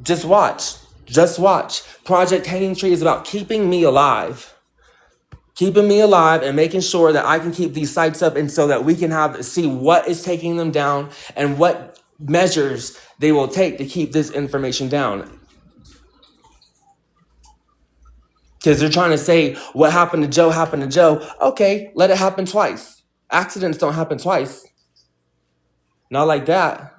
just watch. Just watch. Project Hanging Tree is about keeping me alive. Keeping me alive and making sure that I can keep these sites up, and so that we can see what is taking them down and what measures they will take to keep this information down. Because they're trying to say what happened to Joe happened to Joe. Okay, let it happen twice. Accidents don't happen twice. Not like that.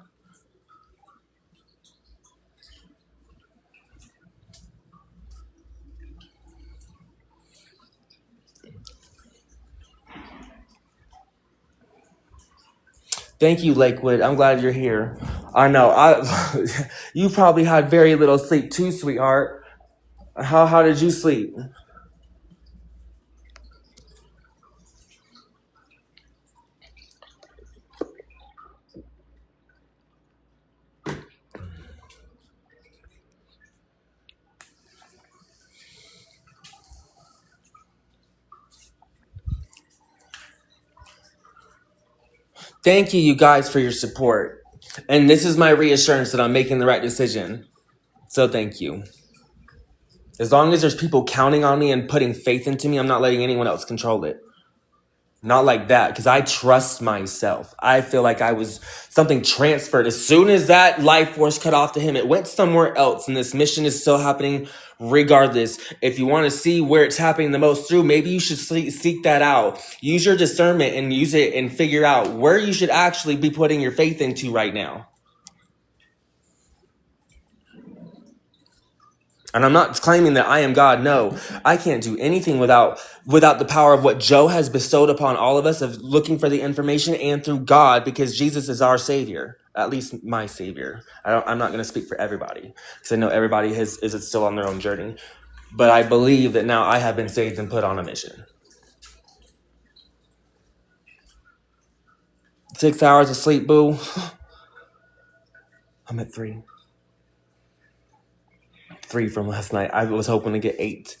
Thank you, Lakewood. I'm glad you're here. I know. You probably had very little sleep too, sweetheart. How did you sleep? Thank you, you guys, for your support. And this is my reassurance that I'm making the right decision. So thank you. As long as there's people counting on me and putting faith into me, I'm not letting anyone else control it. Not like that, because I trust myself. I feel like I was something transferred. As soon as that life force cut off to him, it went somewhere else, and this mission is still happening regardless. If you want to see where it's happening the most through, maybe you should seek that out. Use your discernment and use it and figure out where you should actually be putting your faith into right now. And I'm not claiming that I am God. No, I can't do anything without the power of what Joe has bestowed upon all of us of looking for the information and through God, because Jesus is our Savior, at least my Savior. I'm not going to speak for everybody because I know everybody is still on their own journey. But I believe that now I have been saved and put on a mission. 6 hours of sleep, boo. I'm at 3. 3 from last night. I was hoping to get 8.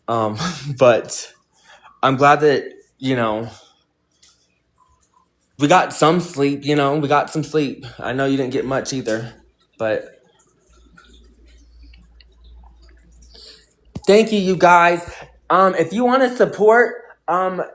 But I'm glad that, we got some sleep, we got some sleep. I know you didn't get much either, but thank you, you guys. If you want to support our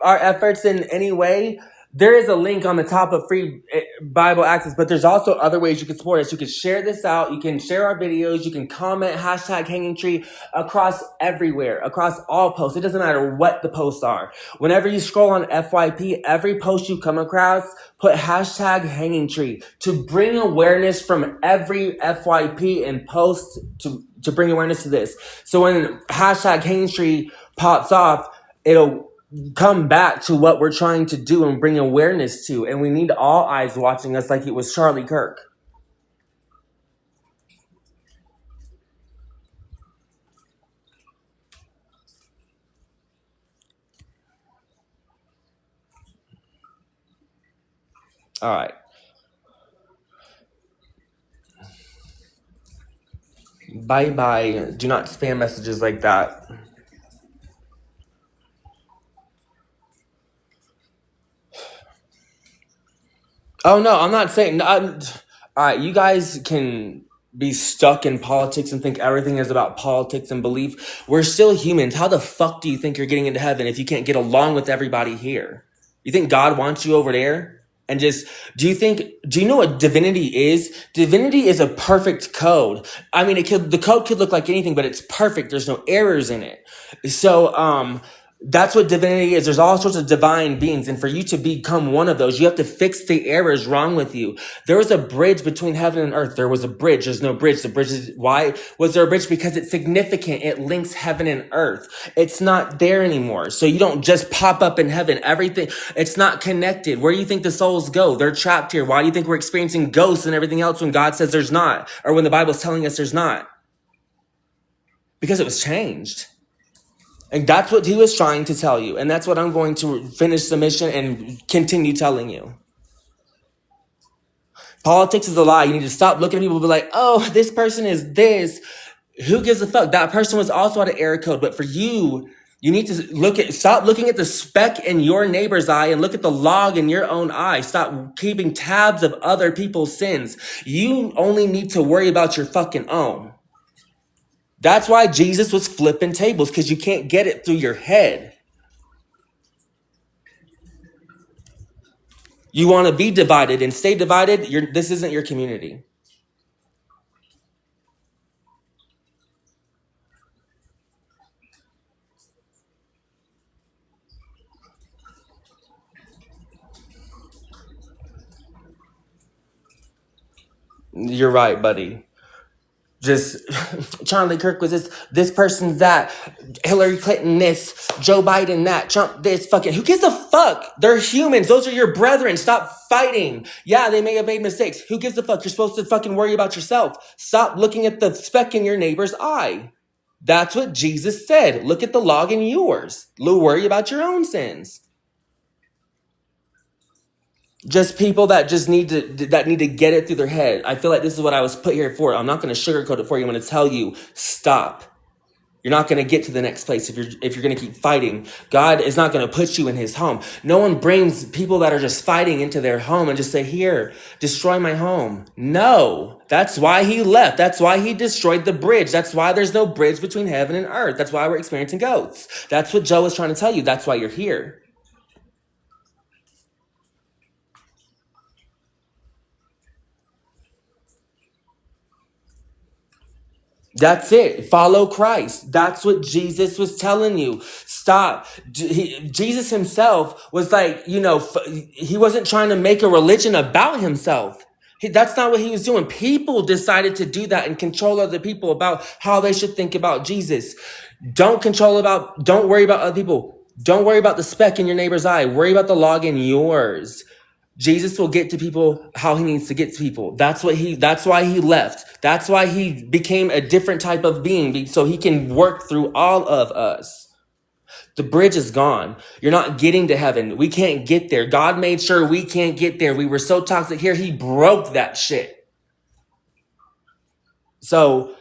efforts in any way, there is a link on the top of free Bible access, but there's also other ways you can support us. You can share this out. You can share our videos. You can comment #hanging tree across everywhere, across all posts. It doesn't matter what the posts are. Whenever you scroll on FYP, every post you come across, put #hanging tree to bring awareness from every FYP and post to bring awareness to this. So when #hanging tree pops off, it'll come back to what we're trying to do and bring awareness to. And we need all eyes watching us like it was Charlie Kirk. All right. Bye-bye. Do not spam messages like that. Oh, no, I'm not saying... all right, you guys can be stuck in politics and think everything is about politics and belief. We're still humans. How the fuck do you think you're getting into heaven if you can't get along with everybody here? You think God wants you over there? And do you know what divinity is? Divinity is a perfect code. I mean, the code could look like anything, but it's perfect. There's no errors in it. So, that's what divinity is. There's all sorts of divine beings. And for you to become one of those, you have to fix the errors wrong with you. There was a bridge between heaven and earth. There was a bridge. There's no bridge. The bridge is, why was there a bridge? Because it's significant. It links heaven and earth. It's not there anymore. So you don't just pop up in heaven. Everything, it's not connected. Where do you think the souls go? They're trapped here. Why do you think we're experiencing ghosts and everything else when God says there's not? Or when the Bible's telling us there's not? Because it was changed. And that's what he was trying to tell you. And that's what I'm going to finish the mission and continue telling you. Politics is a lie. You need to stop looking at people and be like, oh, this person is this. Who gives a fuck? That person was also out of error code. But for you, you need to stop looking at the speck in your neighbor's eye and look at the log in your own eye. Stop keeping tabs of other people's sins. You only need to worry about your fucking own. That's why Jesus was flipping tables, because you can't get it through your head. You want to be divided and stay divided, this isn't your community. You're right, buddy. Just Charlie Kirk was this person's that, Hillary Clinton this, Joe Biden that, Trump this, fucking who gives a fuck? They're humans. Those are your brethren. Stop fighting. Yeah, they may have made mistakes. Who gives a fuck? You're supposed to fucking worry about yourself. Stop looking at the speck in your neighbor's eye. That's what Jesus said. Look at the log in yours. Worry about your own sins. Just people that just need to get it through their head. I feel like this is what I was put here for. I'm not going to sugarcoat it for you. I'm going to tell you, stop. You're not going to get to the next place if you're going to keep fighting. God is not going to put you in his home. No one brings people that are just fighting into their home and just say, here, destroy my home. No, that's why he left. That's why he destroyed the bridge. That's why there's no bridge between heaven and earth. That's why we're experiencing ghosts. That's what Joe was trying to tell you. That's why you're here. That's it. Follow Christ. That's what Jesus was telling you. Stop. Jesus himself was like, he wasn't trying to make a religion about himself. That's not what he was doing. People decided to do that and control other people about how they should think about Jesus. Don't worry about other people. Don't worry about the speck in your neighbor's eye. Worry about the log in yours. Jesus will get to people how he needs to get to people. That's why he left. That's why he became a different type of being, so he can work through all of us. The bridge is gone. You're not getting to heaven. We can't get there. God made sure we can't get there. We were so toxic here, he broke that shit. So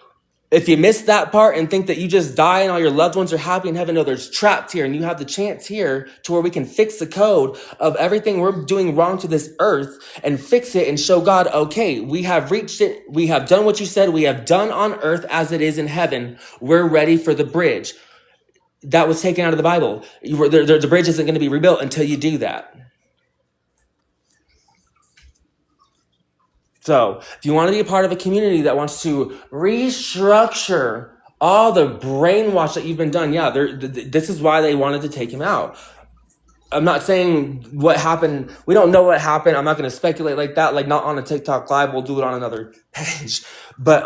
if you miss that part and think that you just die and all your loved ones are happy in heaven, no, there's trapped here, and you have the chance here to where we can fix the code of everything we're doing wrong to this earth and fix it and show God, okay, we have reached it. We have done what you said. We have done on earth as it is in heaven. We're ready for the bridge. That was taken out of the Bible. The bridge isn't going to be rebuilt until you do that. So if you want to be a part of a community that wants to restructure all the brainwash that you've been done, this is why they wanted to take him out. I'm not saying what happened. We don't know what happened. I'm not going to speculate like that. Like, not on a TikTok live. We'll do it on another page. But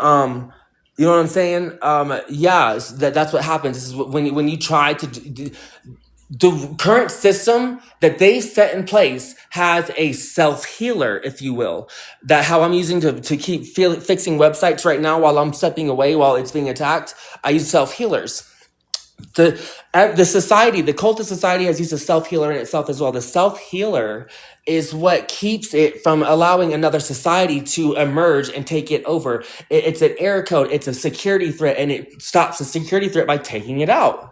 you know what I'm saying? That's what happens. This is when you try to the current system that they set in place has a self-healer, if you will. That how I'm using to keep fixing websites right now while I'm stepping away while it's being attacked. I use self-healers. The society, the cultist society, has used a self-healer in itself as well. The self-healer is what keeps it from allowing another society to emerge and take it over. It's an error code. It's a security threat, and it stops the security threat by taking it out.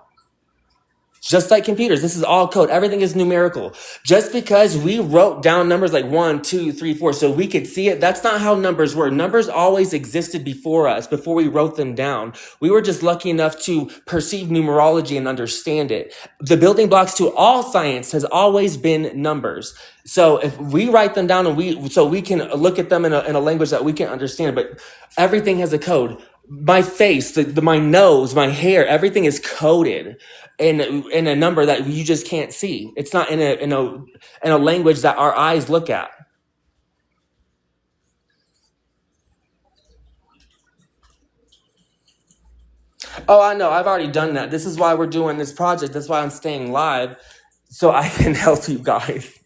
Just like computers, this is all code. Everything is numerical. Just because we wrote down numbers like 1, 2, 3, 4, so we could see it, that's not how numbers work. Numbers always existed before us, before we wrote them down. We were just lucky enough to perceive numerology and understand it. The building blocks to all science has always been numbers. So if we write them down so we can look at them in a language that we can understand, but everything has a code. My face, my nose, my hair, everything is coded in a number that you just can't see. It's not in a language that our eyes look at. Oh, I know. I've already done that. This is why we're doing this project. That's why I'm staying live, so I can help you guys.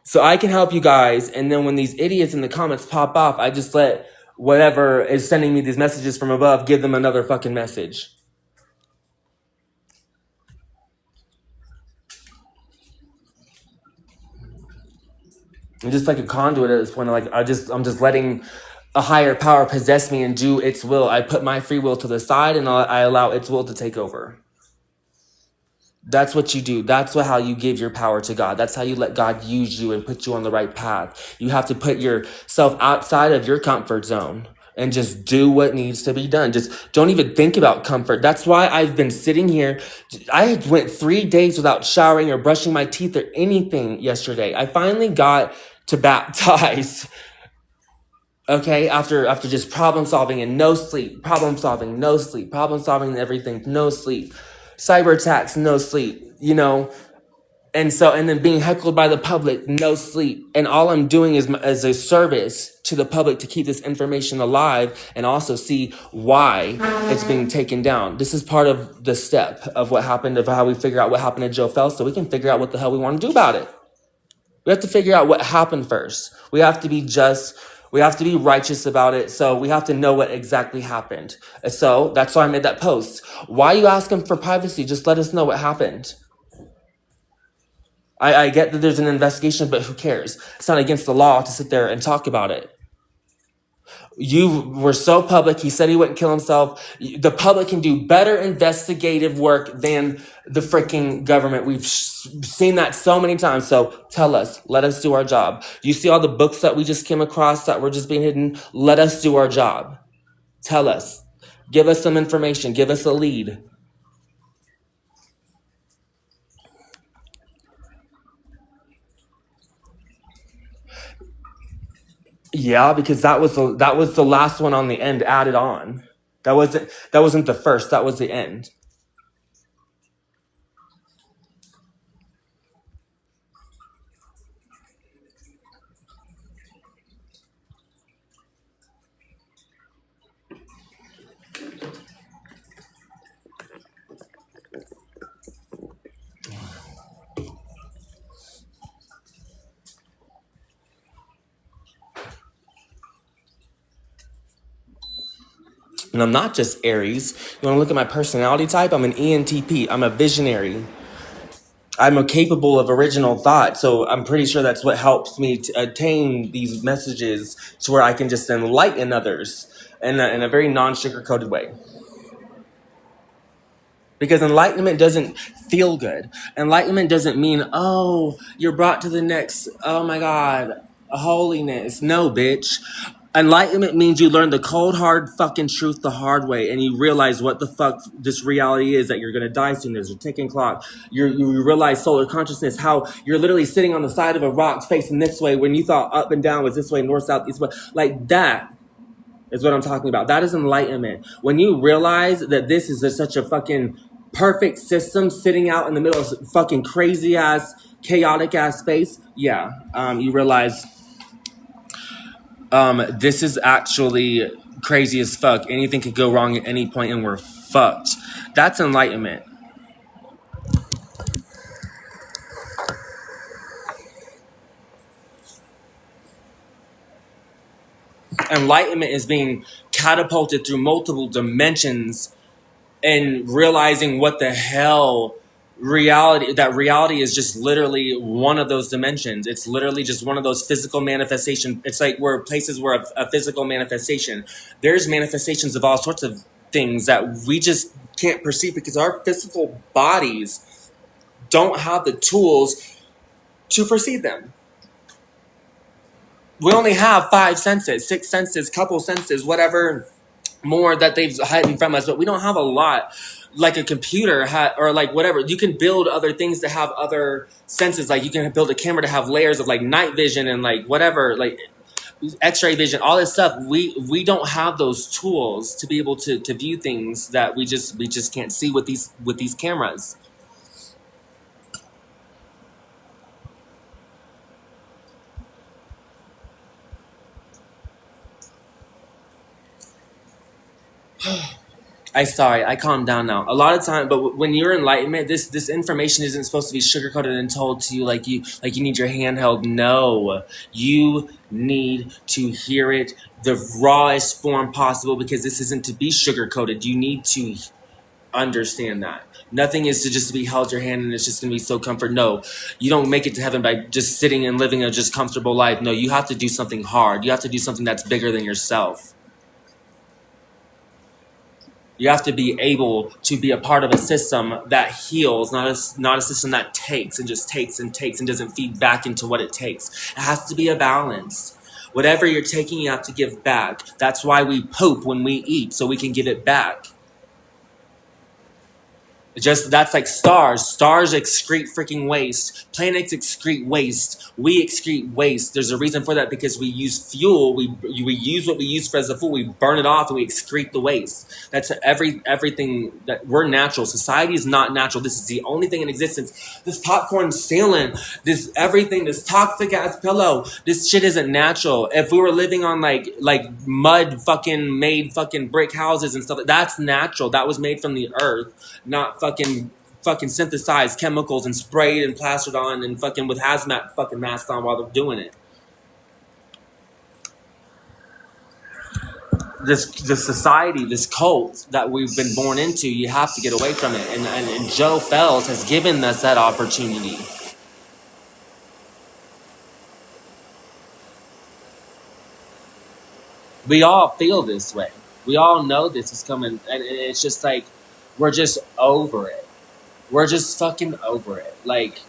So I can help you guys, and then when these idiots in the comments pop off, I just let whatever is sending me these messages from above give them another fucking message. I'm just like a conduit at this point. I'm just letting a higher power possess me and do its will. I put my free will to the side, and I allow its will to take over. That's what you do. That's how you give your power to God. That's how you let God use you and put you on the right path. You have to put yourself outside of your comfort zone and just do what needs to be done. Just don't even think about comfort. That's why I've been sitting here. I went 3 days without showering or brushing my teeth or anything yesterday. I finally got to baptize. Okay, after just problem solving and no sleep, problem solving, no sleep, problem solving, everything, no sleep, cyber attacks, no sleep, and then being heckled by the public, no sleep, and all I'm doing is as a service to the public to keep this information alive and also see why it's being taken down. This is part of the step of what happened, of how we figure out what happened to Joe Felz, so we can figure out what the hell we want to do about it. We have to figure out what happened first. We have to be just. We have to be righteous about it. So we have to know what exactly happened. So that's why I made that post. Why are you asking for privacy? Just let us know what happened. I get that there's an investigation, but who cares? It's not against the law to sit there and talk about it. You were so public. He said he wouldn't kill himself. The public can do better investigative work than the freaking government. We've seen that so many times. So tell us, let us do our job. You see all the books that we just came across that were just being hidden? Let us do our job. Tell us. Give us some information. Give us a lead. Yeah, because that was the last one on the end added on. That wasn't the first. That was the end. And I'm not just Aries. You want to look at my personality type? I'm an ENTP. I'm a visionary. I'm capable of original thought. So I'm pretty sure that's what helps me to attain these messages to where I can just enlighten others in a very non-sugar-coated way. Because enlightenment doesn't feel good. Enlightenment doesn't mean, oh, you're brought to the next, oh my God, holiness. No, bitch. Enlightenment means you learn the cold, hard fucking truth the hard way, and you realize what the fuck this reality is, that you're gonna die soon. There's a ticking clock. You realize solar consciousness, how you're literally sitting on the side of a rock facing this way when you thought up and down was this way, north, south, east, west. Like that is what I'm talking about. That is enlightenment. When you realize that this is such a fucking perfect system sitting out in the middle of fucking crazy ass, chaotic ass space, yeah, you realize this is actually crazy as fuck. Anything could go wrong at any point and we're fucked. That's enlightenment. Enlightenment is being catapulted through multiple dimensions and realizing what the hell reality is just literally one of those dimensions. It's literally just one of those physical manifestation. It's like we're places where a physical manifestation. There's manifestations of all sorts of things that we just can't perceive because our physical bodies don't have the tools to perceive them. We only have 5 senses, 6 senses, couple senses, whatever more that they've hidden from us, but we don't have a lot. Like a computer or like whatever, you can build other things to have other senses. Like you can build a camera to have layers of like night vision and like whatever, like X-ray vision, all this stuff. We don't have those tools to be able to view things that we just can't see with these cameras. I calmed down now. A lot of time, but when you're enlightenment, this information isn't supposed to be sugarcoated and told to you like you need your hand held. No, you need to hear it the rawest form possible because this isn't to be sugarcoated. You need to understand that. Nothing is to just be held your hand and it's just gonna be so comfort. No, you don't make it to heaven by just sitting and living a just comfortable life. No, you have to do something hard. You have to do something that's bigger than yourself. You have to be able to be a part of a system that heals, not a system that takes and just takes and takes and doesn't feed back into what it takes. It has to be a balance. Whatever you're taking, you have to give back. That's why we poop when we eat, so we can give it back. That's like stars. Stars excrete freaking waste. Planets excrete waste. We excrete waste. There's a reason for that because we use fuel. We use what we use for as a fuel. We burn it off and we excrete the waste. That's everything that we're natural. Society is not natural. This is the only thing in existence. This popcorn ceiling, this everything, this toxic ass pillow. This shit isn't natural. If we were living on like mud fucking made fucking brick houses and stuff, that's natural. That was made from the earth, not fucking synthesized chemicals and sprayed and plastered on and fucking with hazmat fucking masks on while they're doing it. This society, this cult that we've been born into, you have to get away from it. And Joe Felz has given us that opportunity. We all feel this way. We all know this is coming, and it's just like we're just over it. We're just fucking over it. Like,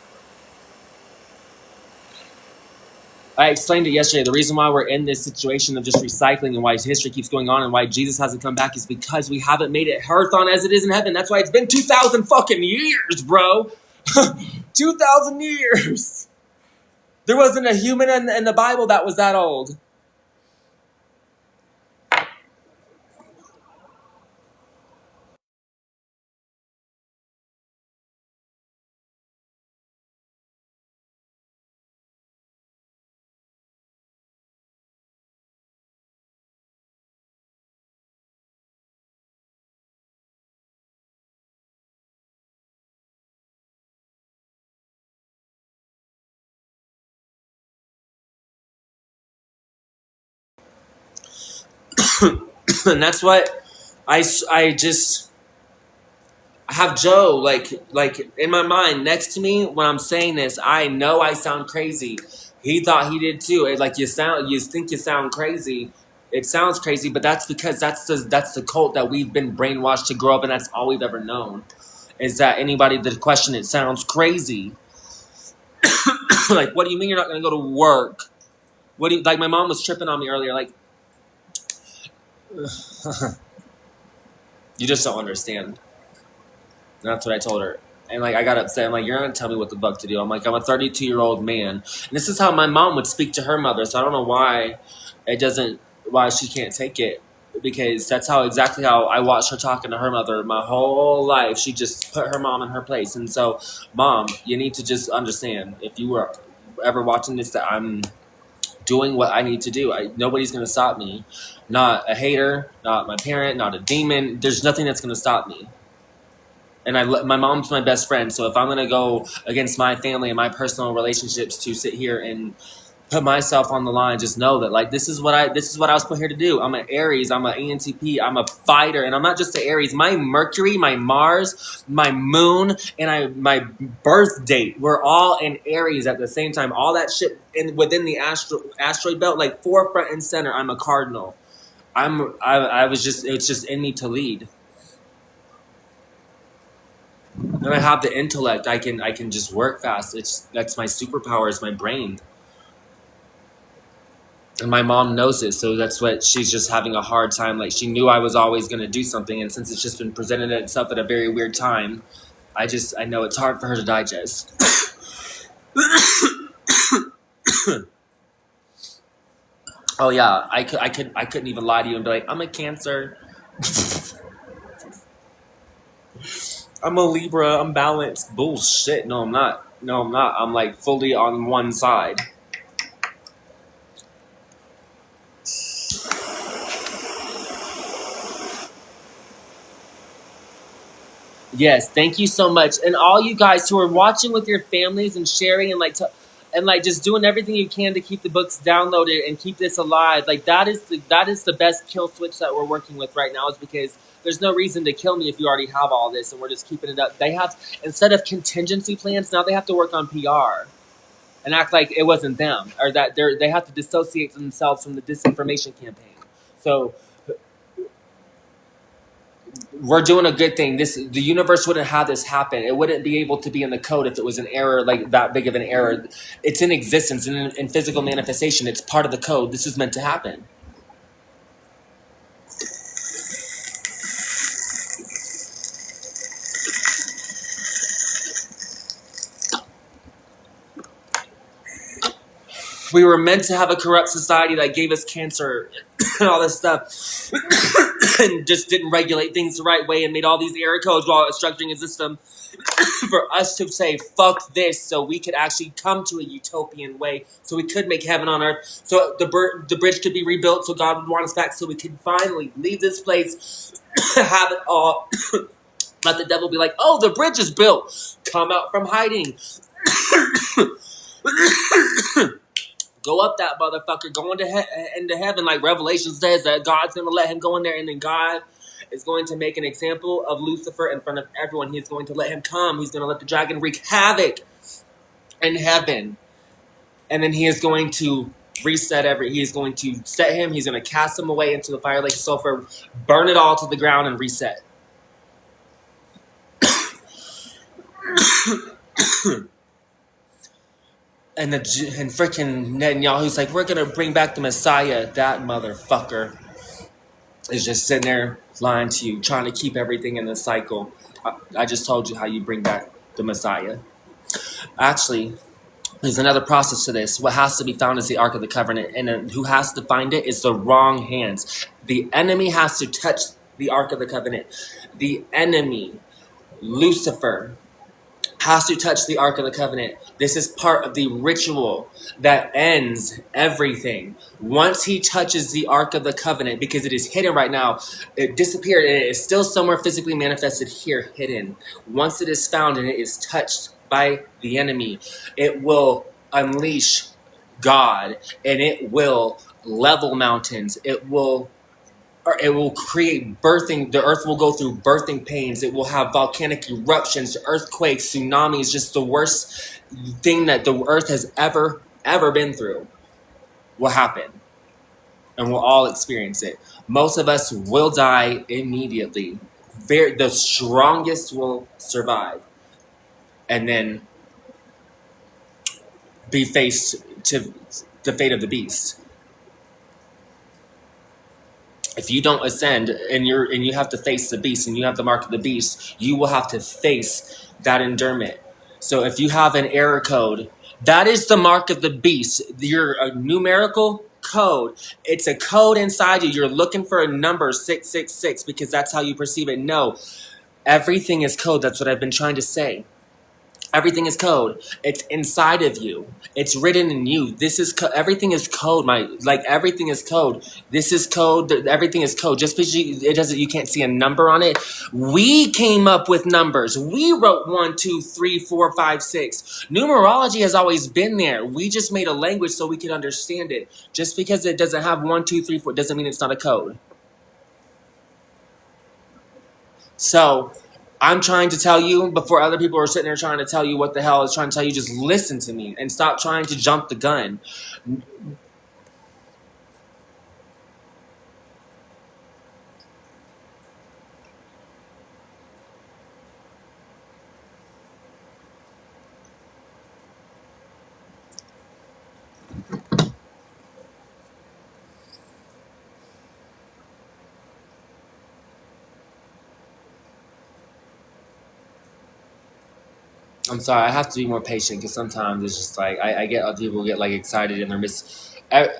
I explained it yesterday. The reason why we're in this situation of just recycling and why history keeps going on and why Jesus hasn't come back is because we haven't made it earth on as it is in heaven. That's why it's been 2,000 fucking years, bro. 2,000 years. There wasn't a human in the Bible that was that old. And that's what I just have Joe like in my mind next to me when I'm saying this. I know I sound crazy. He thought he did too. Like you think you sound crazy. It sounds crazy, but that's because that's the cult that we've been brainwashed to grow up, and that's all we've ever known. Is that anybody that question it sounds crazy? Like, what do you mean you're not going to go to work? What do you, like? My mom was tripping on me earlier. Like, you just don't understand. And that's what I told her. And like I got upset. I'm like, you're not gonna tell me what the fuck to do. I'm like, I'm a 32-year-old man. And this is how my mom would speak to her mother. So I don't know why why she can't take it. Because that's exactly how I watched her talking to her mother my whole life. She just put her mom in her place. And so, Mom, you need to just understand, if you were ever watching this, that I'm doing what I need to do. Nobody's going to stop me. Not a hater, not my parent, not a demon. There's nothing that's going to stop me. And my mom's my best friend. So if I'm going to go against my family and my personal relationships to sit here and put myself on the line, just know that like this is what I was put here to do. I'm an Aries, I'm an ENTP, I'm a fighter, and I'm not just an Aries. My Mercury, my Mars, my moon, and my birth date, we're all in Aries at the same time. All that shit within the asteroid belt, like forefront and center. I'm a cardinal. It's just in me to lead. And I have the intellect. I can just work fast. That's my superpower, is my brain. And my mom knows it, so that's what she's just having a hard time. Like, she knew I was always going to do something, and since it's just been presented itself at a very weird time, I know it's hard for her to digest. Oh yeah, I couldn't even lie to you and be like, I'm a Cancer. I'm a Libra, I'm balanced. Bullshit. No, I'm not. I'm like fully on one side. Yes, thank you so much. And all you guys who are watching with your families and sharing and like just doing everything you can to keep the books downloaded and keep this alive. Like that is the best kill switch that we're working with right now, is because there's no reason to kill me if you already have all this and we're just keeping it up. They have, instead of contingency plans, now they have to work on PR and act like it wasn't them, or that they have to dissociate themselves from the disinformation campaign. So we're doing a good thing. The universe wouldn't have this happen. It wouldn't be able to be in the code if it was an error, like that big of an error. It's in existence and in physical manifestation. It's part of the code. This is meant to happen. We were meant to have a corrupt society that gave us cancer and all this stuff and just didn't regulate things the right way and made all these error codes while structuring a system for us to say, fuck this, so we could actually come to a utopian way, so we could make heaven on earth, so the bridge could be rebuilt, so God would want us back, so we could finally leave this place, have it all, let the devil be like, oh, the bridge is built, come out from hiding. Go up that motherfucker, go into heaven, like Revelation says that God's going to let him go in there, and then God is going to make an example of Lucifer in front of everyone. He's going to let him come. He's going to let the dragon wreak havoc in heaven. And then he is going to reset he is going to set him, he's going to cast him away into the fire lake of sulfur, burn it all to the ground, and reset. And freaking Netanyahu's like, we're going to bring back the Messiah. That motherfucker is just sitting there lying to you, trying to keep everything in the cycle. I just told you how you bring back the Messiah. Actually, there's another process to this. What has to be found is the Ark of the Covenant, and who has to find it is the wrong hands. The enemy has to touch the Ark of the Covenant. The enemy, Lucifer, has to touch the Ark of the Covenant. This is part of the ritual that ends everything. Once he touches the Ark of the Covenant, because it is hidden right now, it disappeared and it is still somewhere physically manifested here, hidden. Once it is found and it is touched by the enemy, it will unleash God, and it will level mountains. It will or it will create birthing. The earth will go through birthing pains. It will have volcanic eruptions, earthquakes, tsunamis. Just the worst thing that the earth has ever been through will happen, and we'll all experience it. Most of us will die immediately. The strongest will survive, and then be faced to the fate of the beast. If you don't ascend and you have to face the beast and you have the mark of the beast, you will have to face that endurement. So if you have an error code, that is the mark of the beast. You're a numerical code. It's a code inside you. You're looking for a number 666 because that's how you perceive it. No, everything is code. That's what I've been trying to say. Everything is code. It's inside of you. It's written in you. This is everything is code. Everything is code. This is code. Everything is code. Just because you can't see a number on it. We came up with numbers. We wrote 1, 2, 3, 4, 5, 6. Numerology has always been there. We just made a language so we could understand it. Just because it doesn't have 1, 2, 3, 4 doesn't mean it's not a code. So I'm trying to tell you before other people are sitting there trying to tell you what the hell is trying to tell you. Just listen to me and stop trying to jump the gun. I'm sorry, I have to be more patient because sometimes it's just like I get other people get like excited and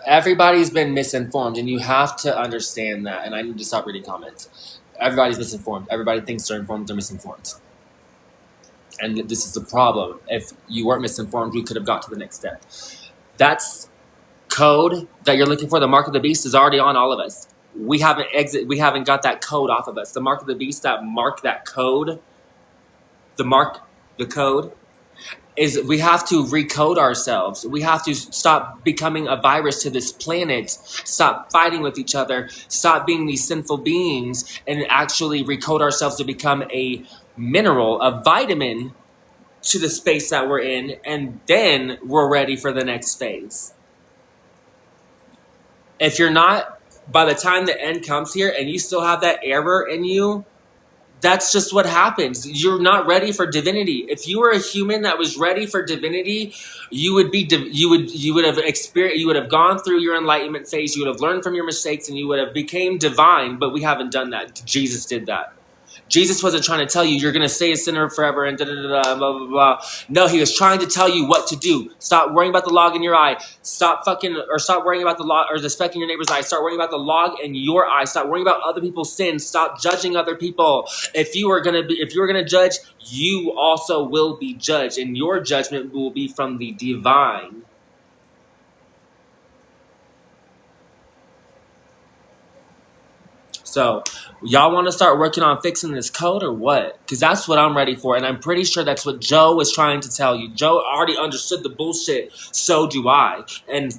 everybody's been misinformed, and you have to understand that. And I need to stop reading comments. Everybody's misinformed. Everybody thinks they're informed. They're misinformed, and this is the problem. If you weren't misinformed, we could have got to the next step. That's code that you're looking for. The mark of the beast is already on all of us. We haven't got that code off of us. The mark of the beast, that code, the code is we have to recode ourselves. We have to stop becoming a virus to this planet, stop fighting with each other, stop being these sinful beings, and actually recode ourselves to become a mineral, a vitamin to the space that we're in, and then we're ready for the next phase. If you're not, by the time the end comes here and you still have that error in you, that's just what happens. You're not ready for divinity. If you were a human that was ready for divinity, you would have gone through your enlightenment phase. You would have learned from your mistakes, and you would have became divine. But we haven't done that. Jesus did that. Jesus wasn't trying to tell you you're going to stay a sinner forever and blah, blah, blah. No, he was trying to tell you what to do. Stop worrying about the log in your eye. Stop worrying about the log or the speck in your neighbor's eye. Start worrying about the log in your eye. Stop worrying about other people's sins. Stop judging other people. If you are going to judge, you also will be judged, and your judgment will be from the divine. So, y'all want to start working on fixing this code or what? Because that's what I'm ready for, and I'm pretty sure that's what Joe was trying to tell you. Joe already understood the bullshit, so do I. And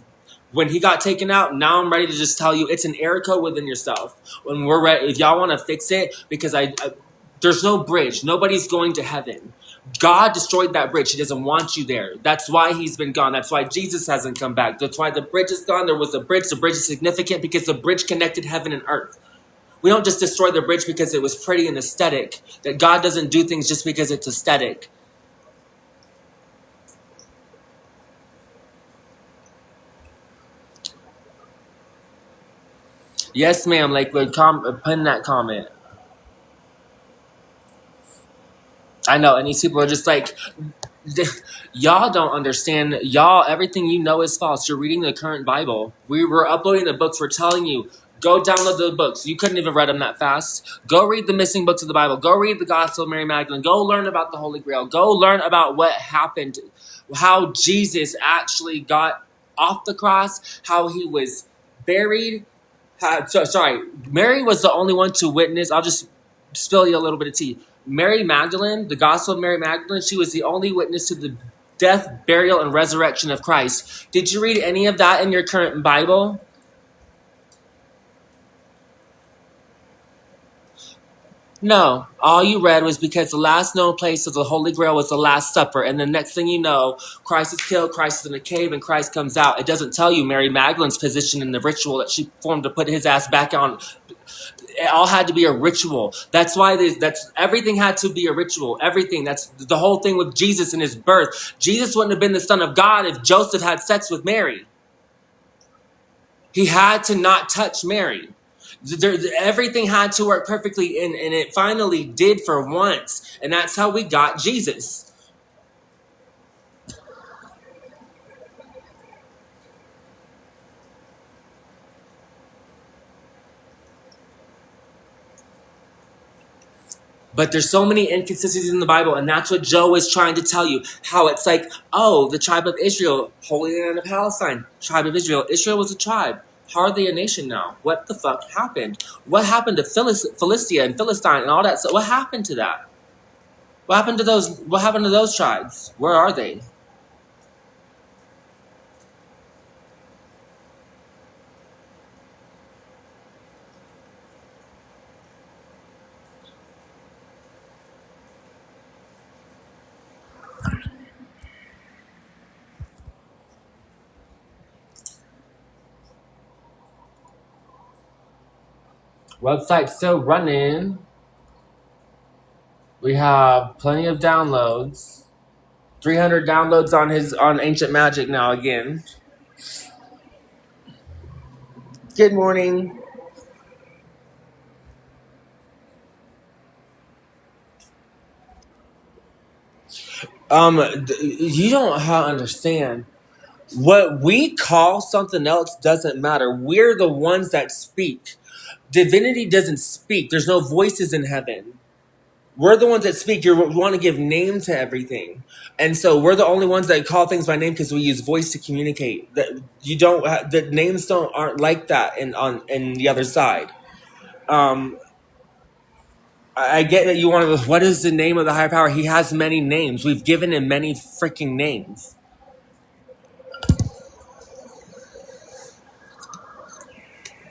when he got taken out, now I'm ready to just tell you it's an error code within yourself. When we're ready, if y'all want to fix it, because there's no bridge. Nobody's going to heaven. God destroyed that bridge. He doesn't want you there. That's why he's been gone. That's why Jesus hasn't come back. That's why the bridge is gone. There was a bridge. The bridge is significant because the bridge connected heaven and earth. We don't just destroy the bridge because it was pretty and aesthetic. That God doesn't do things just because it's aesthetic. Yes, ma'am. Lakewood, pin that comment. I know, and these people are just like, y'all don't understand. Y'all, everything you know is false. You're reading the current Bible. We were uploading the books. We're telling you, go download the books. You couldn't even read them that fast. Go read the missing books of the Bible. Go read the Gospel of Mary Magdalene. Go learn about the Holy Grail. Go learn about what happened, how Jesus actually got off the cross, how he was buried. Mary was the only one to witness. I'll just spill you a little bit of tea. Mary Magdalene, the Gospel of Mary Magdalene, she was the only witness to the death, burial, and resurrection of Christ. Did you read any of that in your current Bible? No, all you read was because the last known place of the Holy Grail was the Last Supper, and the next thing you know, Christ is killed, Christ is in a cave, and Christ comes out. It doesn't tell you Mary Magdalene's position in the ritual that she performed to put his ass back on. It all had to be a ritual. That's why that's everything had to be a ritual. Everything. That's the whole thing with Jesus and his birth. Jesus wouldn't have been the Son of God if Joseph had sex with Mary. He had to not touch Mary. Everything had to work perfectly, and it finally did for once. And that's how we got Jesus. But there's so many inconsistencies in the Bible, and that's what Joe is trying to tell you. How it's like, oh, the tribe of Israel, Holy Land of Palestine, tribe of Israel. Israel was a tribe. How are they a nation now? What the fuck happened? What happened to Philistia and Philistine and all that? So what happened to that? What happened to those? What happened to those tribes? Where are they? Website's still running. We have plenty of downloads. 300 downloads on Ancient Magic now again. Good morning. You don't understand. What we call something else doesn't matter. We're the ones that speak. Divinity doesn't speak. There's no voices in heaven. We're the ones that speak. You want to give name to everything, and so we're the only ones that call things by name because we use voice to communicate. That you don't. The names aren't like that in the other side. Um, I get that you want to. What is the name of the higher power? He has many names. We've given him many freaking names.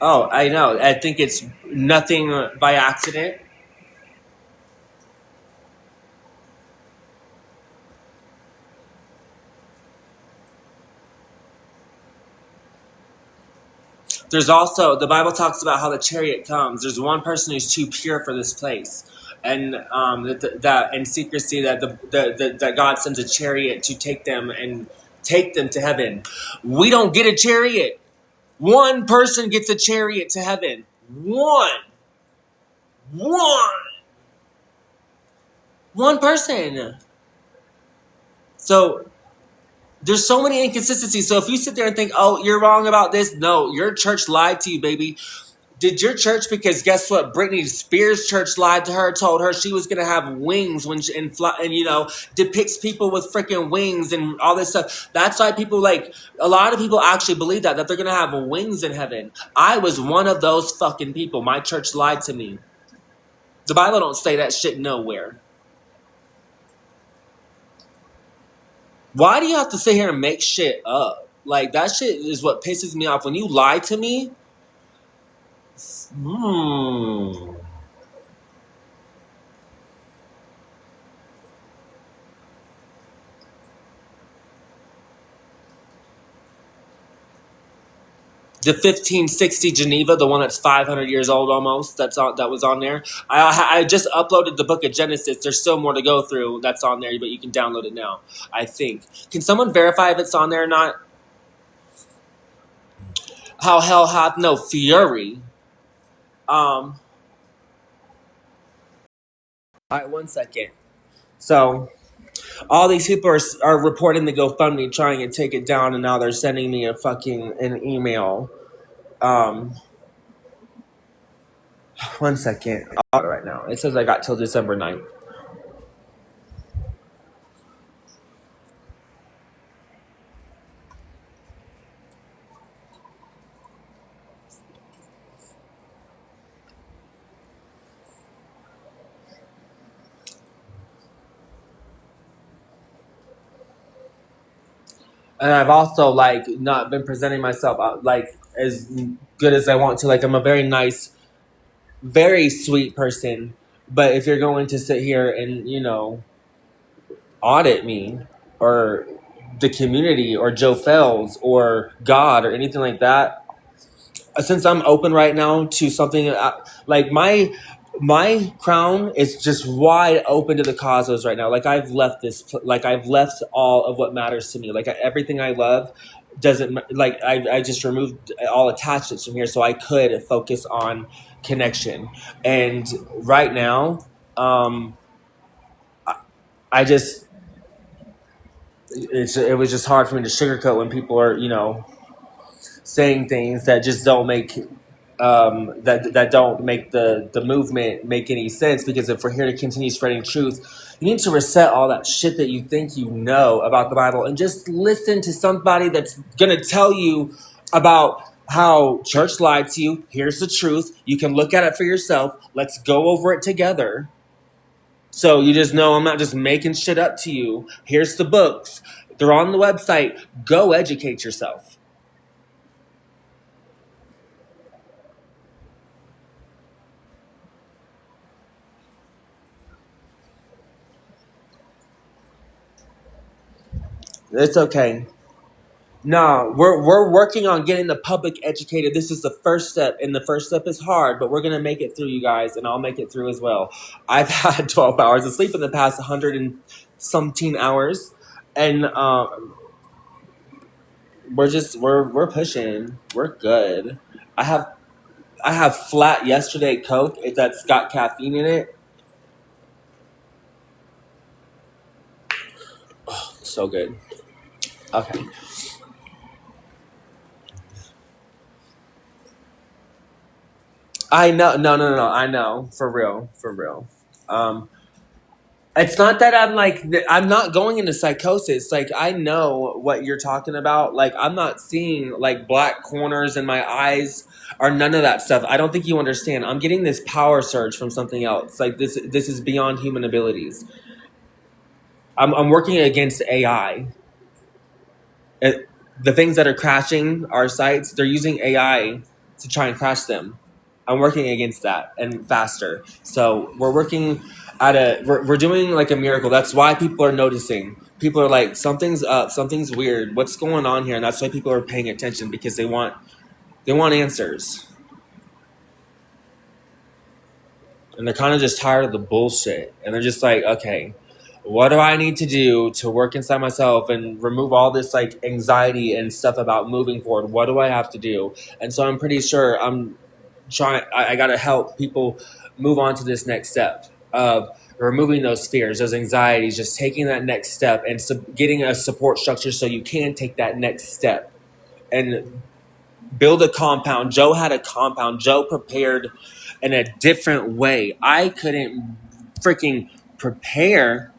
Oh, I know. I think it's nothing by accident. There's also the Bible talks about how the chariot comes. There's one person who's too pure for this place, and that in secrecy that God sends a chariot to take them to heaven. We don't get a chariot. One person gets a chariot to heaven. One person. So there's so many inconsistencies. So if you sit there and think, oh, you're wrong about this, no, your church lied to you, baby. Did your church? Because guess what? Britney Spears' church lied to her, told her she was gonna have wings when she, and depicts people with freaking wings and all this stuff. That's why people a lot of people actually believe that they're gonna have wings in heaven. I was one of those fucking people. My church lied to me. The Bible don't say that shit nowhere. Why do you have to sit here and make shit up? Like, that shit is what pisses me off. When you lie to me, the 1560 Geneva, the one that's 500 years old almost, that was on there. I just uploaded the book of Genesis. There's still more to go through that's on there, but you can download it now, I think. Can someone verify if it's on there or not? How hell hath no fury. All right, 1 second. So all these people are reporting the GoFundMe, trying to take it down, and now they're sending me an email. 1 second. I'll do it right now. It says I got till December 9th. And I've also not been presenting myself as good as I want to. I'm a very nice, very sweet person, But if you're going to sit here and, audit me or the community or Joe Felz or God or anything like that, since I'm open right now to something like my crown is just wide open to the cosmos right now. Like I've left all of what matters to me. Like everything I love doesn't like I just removed all attachments from here so I could focus on connection. And right now, I just it was just hard for me to sugarcoat when people are saying things that just don't make that don't make the movement make any sense. Because if we're here to continue spreading truth, you need to reset all that shit that you think you know about the Bible and just listen to somebody that's gonna tell you about how church lied to you. Here's the truth. You can look at it for yourself. Let's go over it together. So you just know I'm not just making shit up to you. Here's the books. They're on the website. Go educate yourself. It's okay. No, we're working on getting the public educated. This is the first step, and the first step is hard, but we're gonna make it through, you guys, and I'll make it through as well. I've had 12 hours of sleep in the past 100 and something hours, and we're pushing. We're good. I have I have flat yesterday Coke that's got caffeine in it. So good. Okay. I know. No, no, no, no. I know. For real. For real. Um, it's not that I'm not going into psychosis. Like, I know what you're talking about. Like, I'm not seeing like black corners in my eyes or none of that stuff. I don't think you understand. I'm getting this power surge from something else. Like this is beyond human abilities. I'm working against AI. It, the things that are crashing our sites, they're using AI to try and crash them. I'm working against that and faster. So we're working we're doing like a miracle. That's why people are noticing. People are like, something's up, something's weird. What's going on here? And that's why people are paying attention, because they want answers. And they're kind of just tired of the bullshit. And they're just like, okay, what do I need to do to work inside myself and remove all this like anxiety and stuff about moving forward? What do I have to do? And so I'm pretty sure I got to help people move on to this next step of removing those fears, those anxieties, just taking that next step and getting a support structure so you can take that next step and build a compound. Joe had a compound. Joe prepared in a different way. I couldn't freaking prepare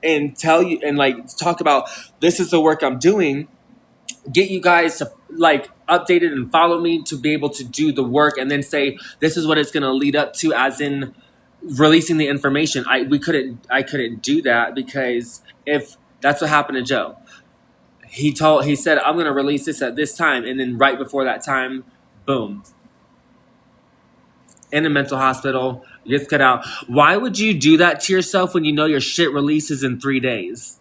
and tell you and like talk about this is the work I'm doing, get you guys to like updated and follow me to be able to do the work, and then say this is what it's going to lead up to, as in releasing the information. I couldn't do that, because if that's what happened to Joe, he said I'm going to release this at this time, and then right before that time, boom, in a mental hospital, gets cut out. Why would you do that to yourself when you know your shit releases in 3 days?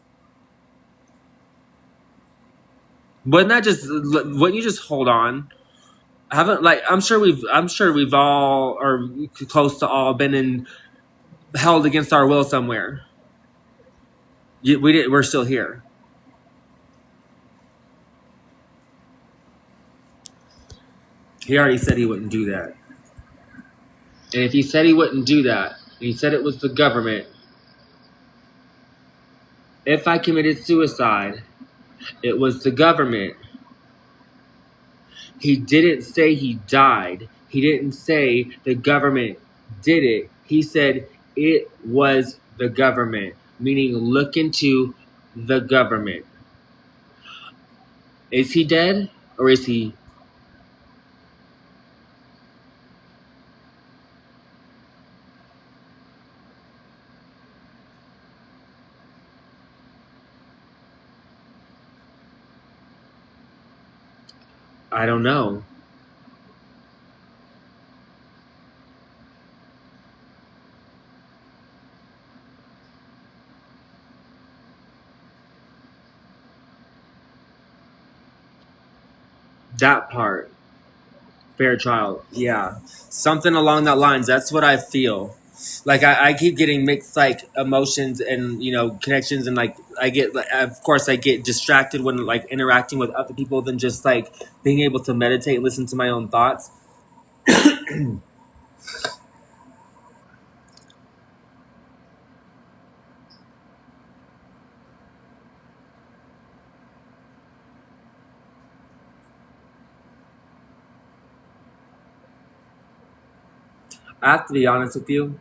Wouldn't you just hold on? Haven't like I'm sure we've all, or close to all, been in held against our will somewhere. We're still here. He already said he wouldn't do that. And if he said he wouldn't do that, and he said it was the government, if I committed suicide, it was the government. He didn't say he died. He didn't say the government did it. He said it was the government, meaning look into the government. Is he dead, or is he? I don't know. That part. Fair trial. Yeah. Something along that lines. That's what I feel. Like I keep getting mixed like emotions and connections and like I get like, of course I get distracted when like interacting with other people than just like being able to meditate and listen to my own thoughts. I have to be honest with you.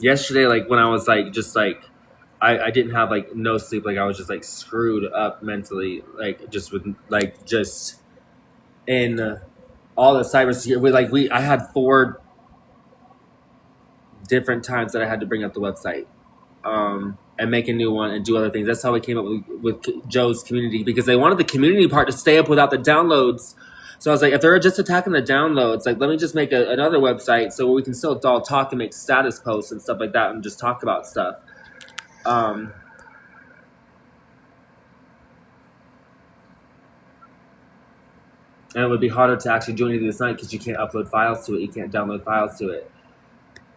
Yesterday, like when I was like just like I didn't have like no sleep, like I was just like screwed up mentally, like just with like just in all the cybersecurity. I had 4 different times that I had to bring up the website and make a new one and do other things. That's how we came up with Joe's community because they wanted the community part to stay up without the downloads. So I was like, if they're just attacking the downloads, like let me just make another website so we can still all talk and make status posts and stuff like that and just talk about stuff. Um, and it would be harder to actually do anything this night because you can't upload files to it, you can't download files to it,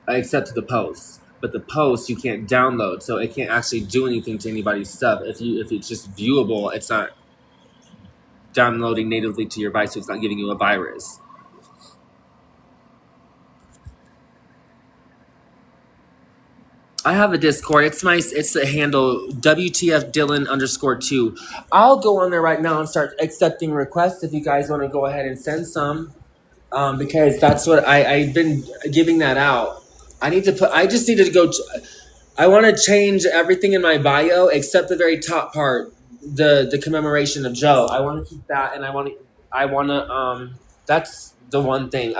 except to the posts. But the posts you can't download, so it can't actually do anything to anybody's stuff. If it's just viewable, it's not downloading natively to your device, so it's not giving you a virus. I have a Discord. It's the handle WTF Dylan _2. I'll go on there right now and start accepting requests if you guys want to go ahead and send some. Because that's what I've been giving that out. I just needed to go. I want to change everything in my bio except the very top part, the commemoration of Joe. I want to keep that, and that's the one thing.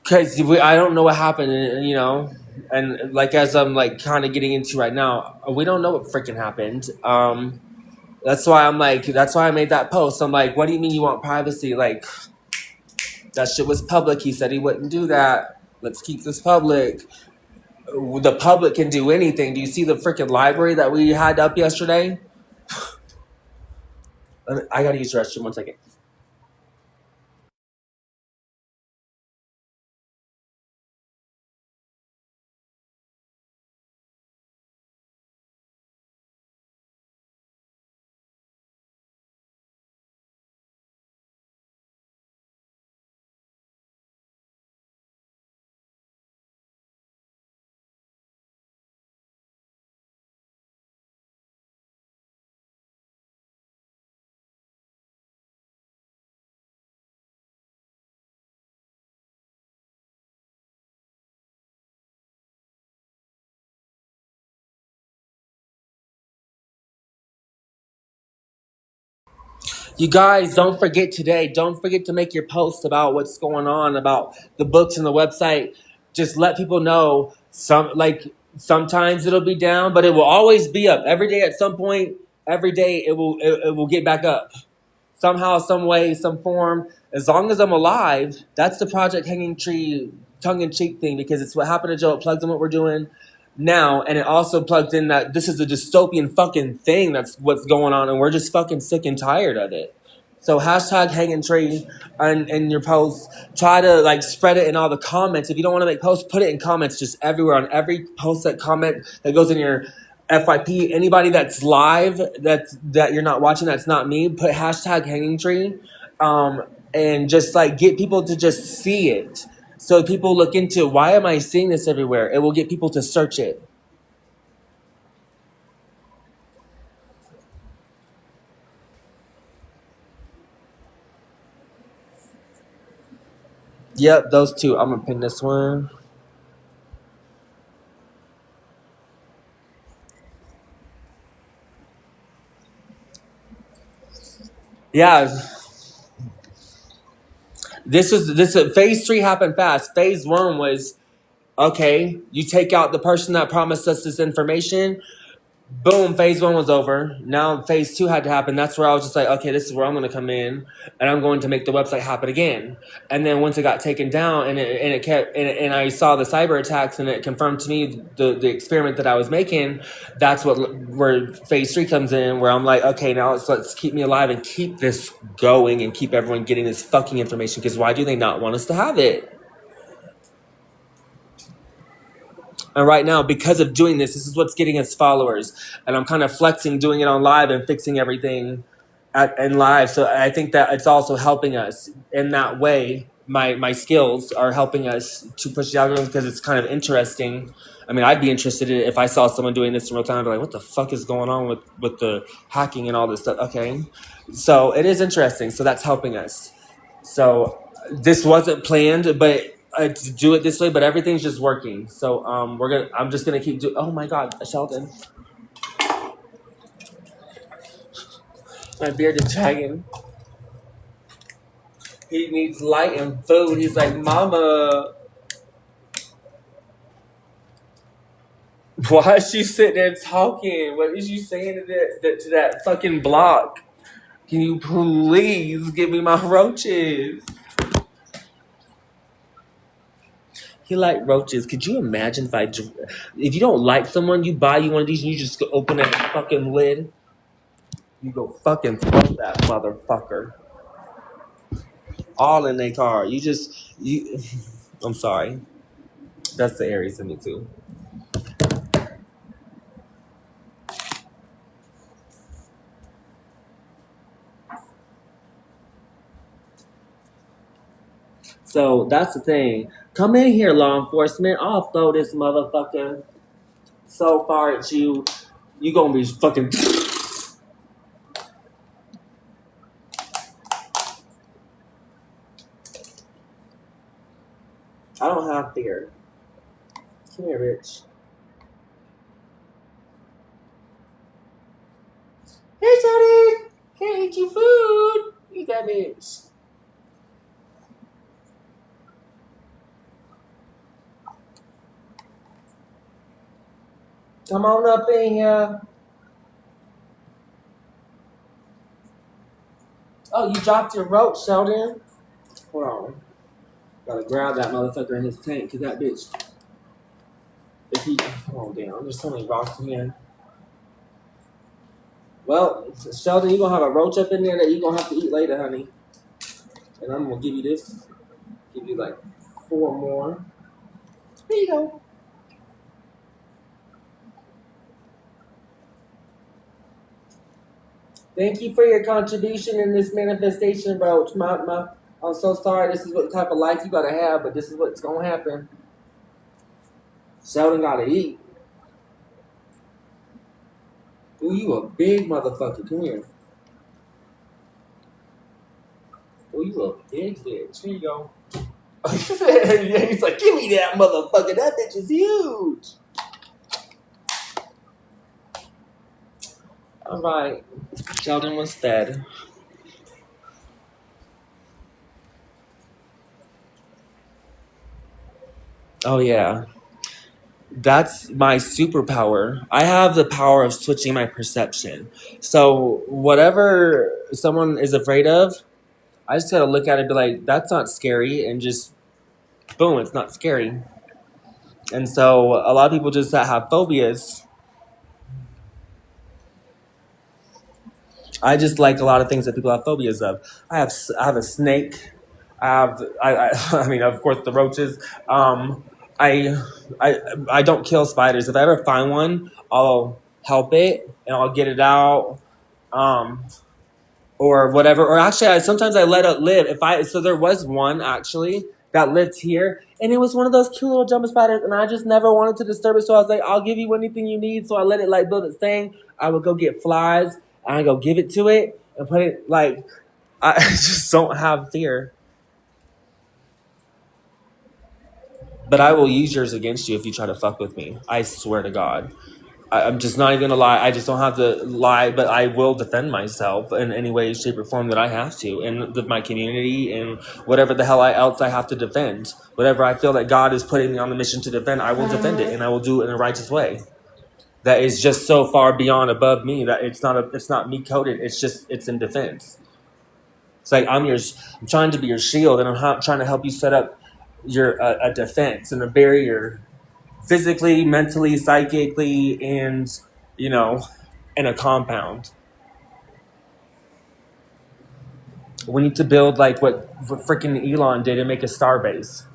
Because I don't know what happened, and like as I'm like kind of getting into right now, we don't know what freaking happened. That's why I made that post. I'm like, what do you mean you want privacy? Like that shit was public. He said he wouldn't do that. Let's keep this public. The public can do anything. Do you see the freaking library that we had up yesterday? I gotta use the restroom 1 second. You guys, don't forget today. Don't forget to make your posts about what's going on, about the books and the website. Just let people know. Sometimes it'll be down, but it will always be up every day. At some point, every day it will get back up somehow, some way, some form. As long as I'm alive, that's the Project Hanging Tree tongue-in-cheek thing because it's what happened to Joe. It plugs in what we're doing now, and it also plugs in that this is a dystopian fucking thing. That's what's going on, and we're just fucking sick and tired of it. So hashtag hanging tree in your posts. Try to like spread it in all the comments. If you don't want to make posts, put it in comments just everywhere on every post that comment that goes in your FYP. Anybody that's live that you're not watching, that's not me. Put hashtag hanging tree, and just like get people to just see it. So people look into why am I seeing this everywhere? It will get people to search it. Yep, those two. I'm gonna pin this one. Yeah, this phase 3 happened fast. Phase 1 was okay. You take out the person that promised us this information. Boom, phase 1 was over. Now phase 2 had to happen. That's where I was just like, okay, this is where I'm going to come in, and I'm going to make the website happen again. And then once it got taken down, and it kept, and I saw the cyber attacks, and it confirmed to me the experiment that I was making. That's where phase 3 comes in, where I'm like, okay, now let's keep me alive and keep this going and keep everyone getting this fucking information. Because why do they not want us to have it? And right now, because of doing this is what's getting us followers. And I'm kind of flexing, doing it on live and fixing everything in live. So I think that it's also helping us in that way. My skills are helping us to push the algorithm because it's kind of interesting. I mean, I'd be interested in it if I saw someone doing this in real time. I'd be like, what the fuck is going on with the hacking and all this stuff? Okay. So it is interesting. So that's helping us. So this wasn't planned, but to do it this way, but everything's just working. So I'm just gonna keep doing. Oh my God, Sheldon, my bearded dragon. He needs light and food. He's like, Mama, why is she sitting there talking? What is you saying to that fucking block? Can you please give me my roaches? He like roaches. Could you imagine if you don't like someone, you buy you one of these and you just go open that fucking lid? You go fucking throw that motherfucker. All in their car. You I'm sorry. That's the Aries in me too. So that's the thing. Come in here, law enforcement. I'll throw this motherfucker so far at you. You gonna be fucking. I don't have fear. Come here, bitch. Hey, Tony. Can't eat you food. Eat that bitch. Come on up in here. Oh, you dropped your rope, Sheldon. Hold on. Gotta grab that motherfucker in his tank, cause that bitch. If he. Oh, damn. There's so many rocks in here. Well, Sheldon, you're gonna have a roach up in there that you're gonna have to eat later, honey. And I'm gonna give you this. Give you like 4 more. Here you go. Thank you for your contribution in this manifestation, Roach. I'm so sorry. This is what type of life you gotta have, but this is what's gonna happen. Sheldon gotta eat. Ooh, you a big motherfucker. Come here. Ooh, you a big bitch. Here you go. He's like, give me that motherfucker. That bitch is huge. All right. Sheldon was fed. Oh, yeah. That's my superpower. I have the power of switching my perception. So whatever someone is afraid of, I just gotta look at it and be like, that's not scary, and just boom, it's not scary. And so a lot of people just that have phobias. I just like a lot of things that people have phobias of. I have a snake. I mean, of course, the roaches. I I don't kill spiders. If I ever find one, I'll help it and I'll get it out. Um, or whatever. Or actually, sometimes I let it live. So there was one actually that lived here, and it was one of those cute little jumper spiders, and I just never wanted to disturb it. So I was like, I'll give you anything you need. So I let it like build its thing. I would go get flies and I go give it to it and put it like. I just don't have fear. But I will use yours against you if you try to fuck with me. I swear to God. I'm just not even gonna lie. I just don't have to lie, but I will defend myself in any way, shape, or form that I have to, in my community and whatever the hell else I have to defend. Whatever I feel that God is putting me on the mission to defend, I will defend it, and I will do it in a righteous way. that is just so far beyond above me that it's not me coded. It's in defense. It's like I'm trying to be your shield, and I'm trying to help you set up your a defense and a barrier, physically, mentally, psychically, and in a compound. We need to build like what freaking Elon did and make a star base.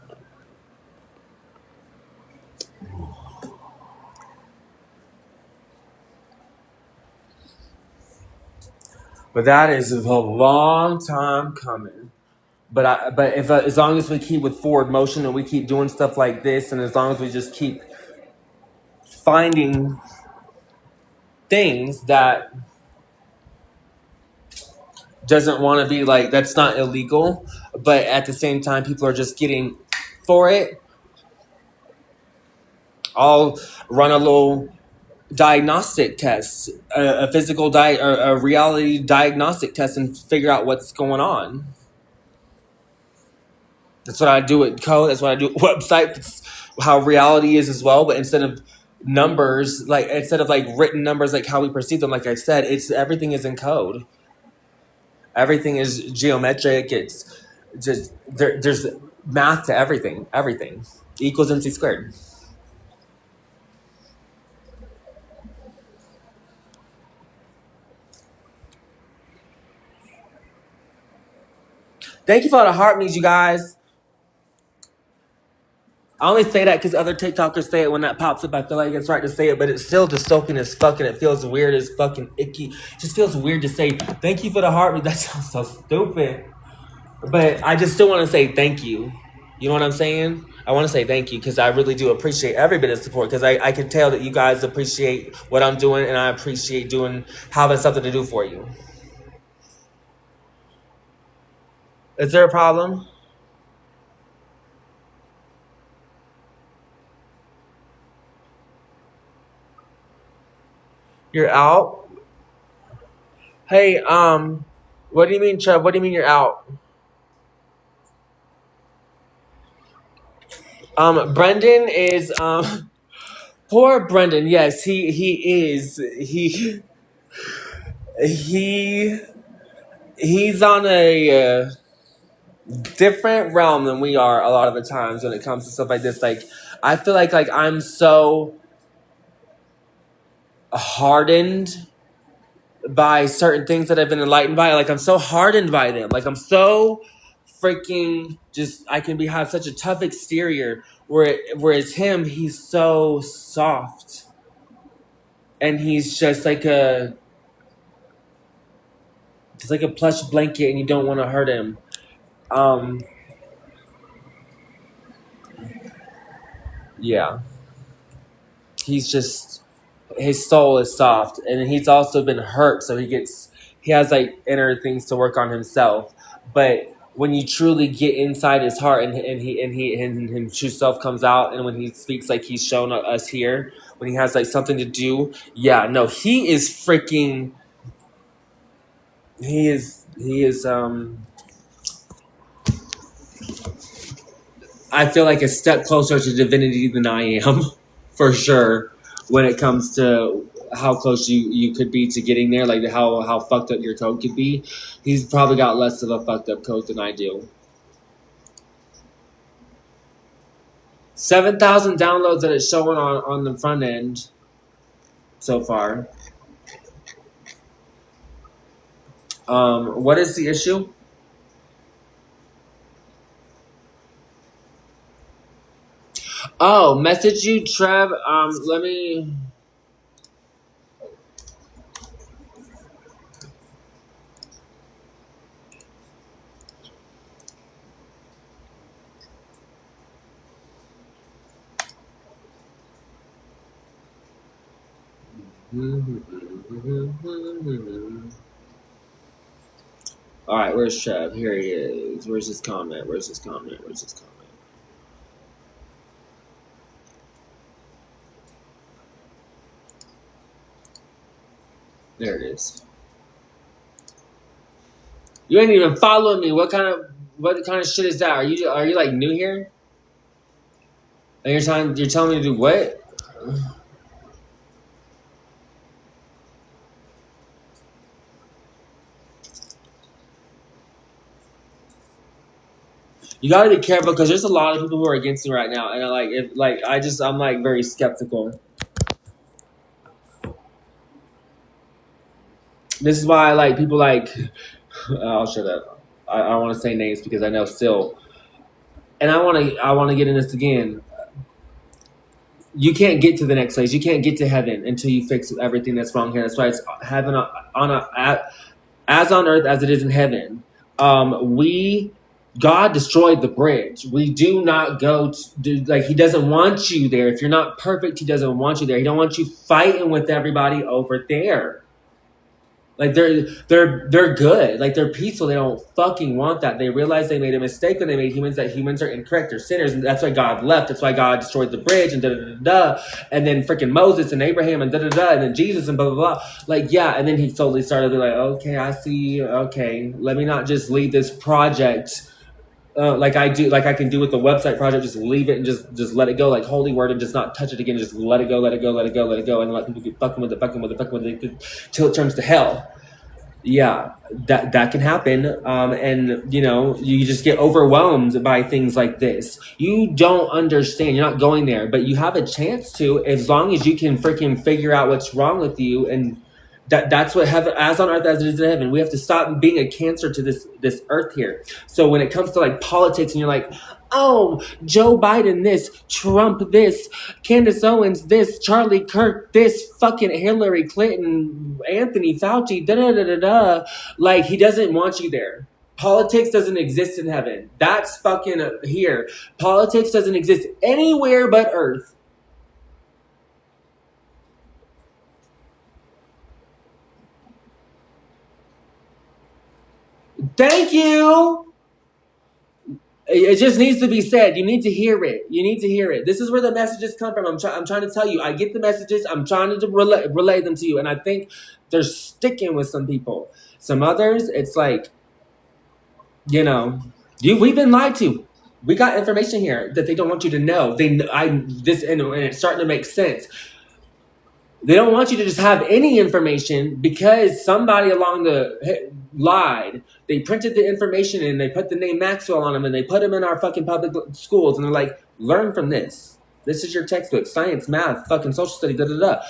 But that is a long time coming. But as long as we keep with forward motion and we keep doing stuff like this, and as long as we just keep finding things that doesn't want to be like, that's not illegal, but at the same time people are just getting for it, I'll run a little diagnostic test, a physical a reality diagnostic test, and figure out what's going on. That's what I do with code. That's what I do with website. It's how reality is as well. But instead of numbers, instead of written numbers, like how we perceive them, like I said, everything is in code. Everything is geometric. It's just there's math to everything. Everything equals MC squared. Thank you for all the heart me's, you guys. I only say that because other TikTokers say it when that pops up. I feel like it's right to say it, but it's still dystopian as fuck, and it feels weird as fucking icky. It just feels weird to say, thank you for the heartbeat. That sounds so stupid. But I just still want to say thank you. You know what I'm saying? I want to say thank you because I really do appreciate every bit of support, because I can tell that you guys appreciate what I'm doing, and I appreciate having something to do for you. Is there a problem? You're out? Hey, what do you mean, Trev? What do you mean you're out? Brendan is, poor Brendan. Yes, he is. He's on a different realm than we are a lot of the times when it comes to stuff like this. Like, I feel like I'm so hardened by certain things that I've been enlightened by. Like, I'm so hardened by them. Like, I'm so freaking just, I can have such a tough exterior, whereas him, he's so soft, and he's just like a plush blanket, and you don't want to hurt him. Yeah, he's just, his soul is soft, and he's also been hurt, so he has like inner things to work on himself. But when you truly get inside his heart, and his true self comes out, and when he speaks like he's shown us here, when he has like something to do, yeah, no, he is freaking, he is I feel like a step closer to divinity than I am, for sure, when it comes to how close you could be to getting there, like how fucked up your code could be. He's probably got less of a fucked up code than I do. 7,000 downloads that it's showing on the front end so far. What is the issue? Oh, message you, Trev. Let me. All right, where's Trev? Here he is. Where's his comment? There it is. You ain't even following me. What kind of shit is that? Are you like new here? And you're telling me to do what? You got to be careful because there's a lot of people who are against me right now, and I'm like very skeptical. This is why I like people like I'll shut up. I don't want to say names because I know still, and I want to get in this again. You can't get to the next place. You can't get to heaven until you fix everything that's wrong here. That's why it's heaven on a as on earth as it is in heaven. We God destroyed the bridge. We do not go to, like, he doesn't want you there. If you're not perfect, he doesn't want you there. He don't want you fighting with everybody over there. Like they're good. Like they're peaceful. They don't fucking want that. They realize they made a mistake when they made humans, that humans are incorrect. They're sinners, and that's why God left. That's why God destroyed the bridge and da da da da. And then freaking Moses and Abraham and da da da, and then Jesus and blah blah blah. Like yeah, and then he slowly started to be like, okay, I see. Okay, let me not just leave this project. Like I do, like I can do with the website project, just leave it and just let it go, like holy word, and just not touch it again. Just let it go, let it go, let it go, let it go, and let people keep fucking with it, till it turns to hell. Yeah, that can happen, and you just get overwhelmed by things like this. You don't understand. You're not going there, but you have a chance to, as long as you can freaking figure out what's wrong with you. And that's what heaven, as on earth as it is in heaven. We have to stop being a cancer to this earth here. So when it comes to like politics, and you're like, oh, Joe Biden this, Trump this, Candace Owens this, Charlie Kirk this, fucking Hillary Clinton, Anthony Fauci, da da da da da. Like, he doesn't want you there. Politics doesn't exist in heaven. That's fucking here. Politics doesn't exist anywhere but earth. Thank you. It just needs to be said. You need to hear it. You need to hear it. This is where the messages come from. I'm trying to tell you. I get the messages. I'm trying to relay them to you. And I think they're sticking with some people. Some others, it's like, we've been lied to. We got information here that they don't want you to know. And it's starting to make sense. They don't want you to just have any information because somebody along the lied. They printed the information and they put the name Maxwell on them and they put them in our fucking public schools, and they're like, learn from this. This is your textbook, science, math, fucking social study, da da da.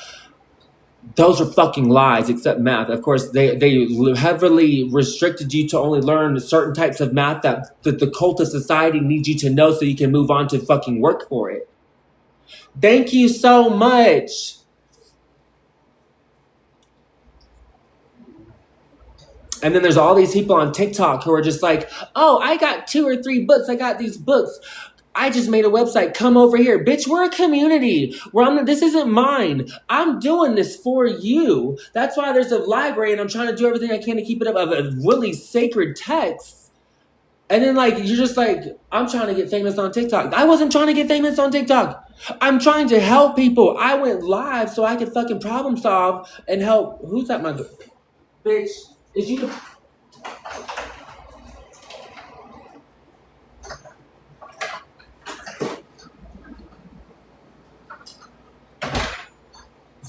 Those are fucking lies, except math. Of course, they heavily restricted you to only learn certain types of math that the cult of society needs you to know so you can move on to fucking work for it. Thank you so much. And then there's all these people on TikTok who are just like, oh, I got 2 or 3 books. I got these books. I just made a website. Come over here. Bitch, we're a community. This isn't mine. I'm doing this for you. That's why there's a library, and I'm trying to do everything I can to keep it up, of a really sacred text. And then, like, you're just like, I'm trying to get famous on TikTok. I wasn't trying to get famous on TikTok. I'm trying to help people. I went live so I could fucking problem solve and help. Who's at my door? Bitch. Is you?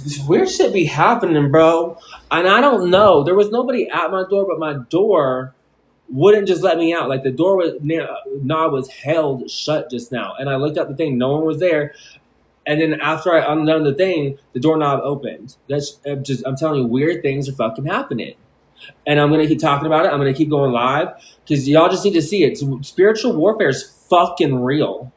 This weird shit be happening, bro. And I don't know. There was nobody at my door, but my door wouldn't just let me out. Like the door was held shut just now. And I looked up the thing, no one was there. And then after I undone the thing, the doorknob opened. I'm telling you, weird things are fucking happening. And I'm going to keep talking about it. I'm going to keep going live because y'all just need to see it. Spiritual warfare is fucking real.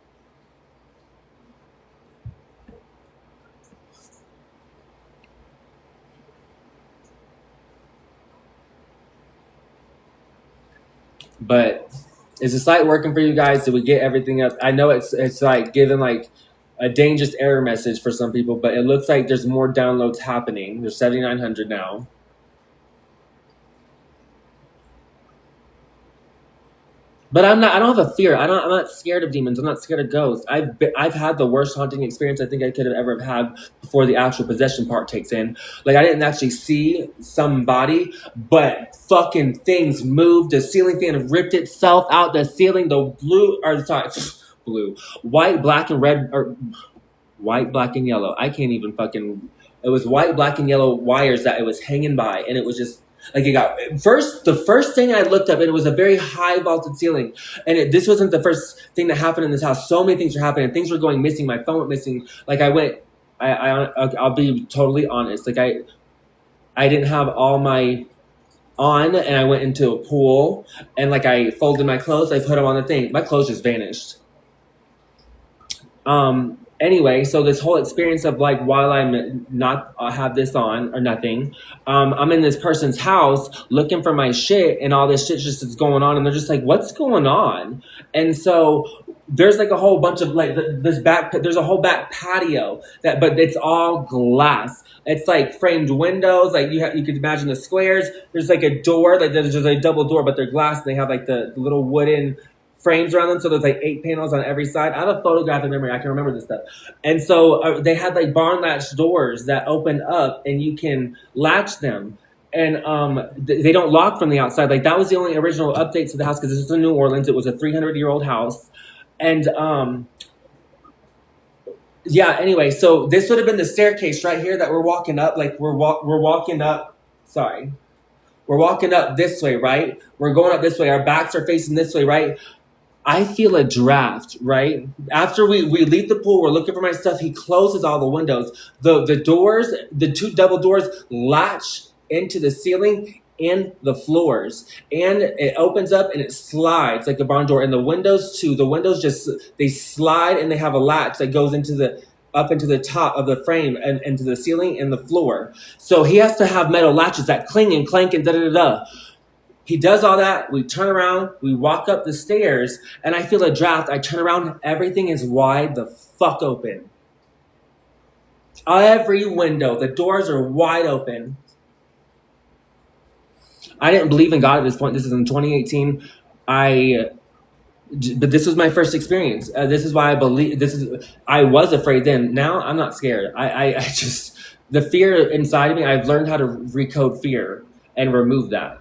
But is the site working for you guys? Did we get everything up? I know it's like giving like a dangerous error message for some people, but it looks like there's more downloads happening. There's 7,900 now. But I don't have a fear. I'm not scared of demons. I'm not scared of ghosts. I've had the worst haunting experience I think I could have ever had before the actual possession part takes in. Like, I didn't actually see somebody, but fucking things moved. The ceiling fan ripped itself out. The ceiling, blue, white, black, and red, or white, black, and yellow. I can't even fucking. It was white, black, and yellow wires that it was hanging by, and it was just Like it got the first thing I looked up, and it was a very high vaulted ceiling. And this wasn't the first thing that happened in this house. So many things were happening. Things were going missing. My phone went missing. Like I'll be totally honest. Like I didn't have all my on, and I went into a pool, and like I folded my clothes. I put them on the thing. My clothes just vanished. Anyway, so this whole experience of like while I'm not have this on or nothing, I'm in this person's house looking for my shit, and all this shit just is going on, and they're just like, "What's going on?" And so there's like a whole bunch of like there's a whole back patio but it's all glass. It's like framed windows, like you could imagine the squares. There's like a door, like there's just a double door, but they're glass, and they have like the little wooden frames around them, so there's like 8 panels on every side. I have a photographic memory, I can remember this stuff. And so they had like barn latch doors that open up, and you can latch them, and they don't lock from the outside. Like that was the only original update to the house, because this was in New Orleans. It was a 300-year-old house. And yeah, anyway, so this would have been the staircase right here that we're walking up. Like we're walking up, sorry, we're walking up this way, right? We're going up this way, our backs are facing this way, right? I feel a draft, right? After we leave the pool, we're looking for my stuff. He closes all the windows. The doors, the 2 double doors latch into the ceiling and the floors. And it opens up and it slides like a barn door. And the windows too, the windows they slide, and they have a latch that goes up into the top of the frame and into the ceiling and the floor. So he has to have metal latches that cling and clank and da-da-da-da. He does all that. We turn around. We walk up the stairs, and I feel a draft. I turn around. Everything is wide the fuck open. Every window. The doors are wide open. I didn't believe in God at this point. This is in 2018. But this was my first experience. This is why I was afraid then. Now I'm not scared. I just, the fear inside of me, I've learned how to recode fear and remove that.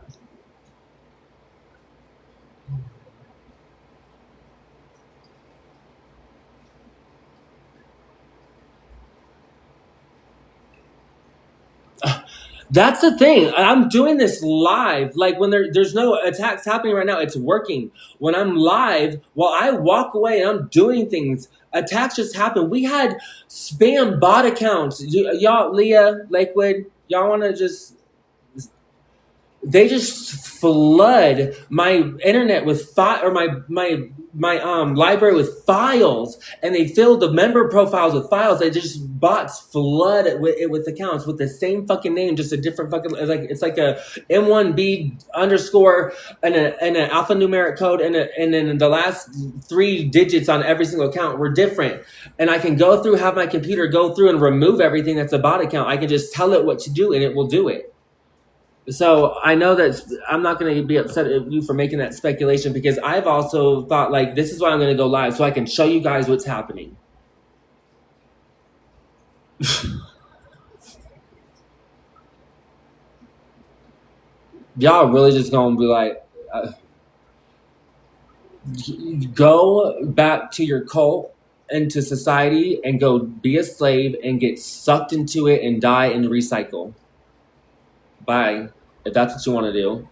That's the thing. I'm doing this live. Like when there's no attacks happening right now, it's working. When I'm live, while I walk away and I'm doing things, attacks just happen. We had spam bot accounts. Y'all, Leah, Lakewood, y'all want to just... They just flood my internet with my library with files, and they fill the member profiles with files. They just bots flood it with accounts with the same fucking name, just a different fucking, like it's like a M1B underscore and an alphanumeric code, and then the last 3 digits on every single account were different. And I can have my computer go through and remove everything that's a bot account. I can just tell it what to do, and it will do it. So I know that I'm not going to be upset at you for making that speculation, because I've also thought, like, this is why I'm going to go live, so I can show you guys what's happening. Y'all really just going to be like, go back to your cult and to society and go be a slave and get sucked into it and die and recycle. Bye. If that's what you want to do,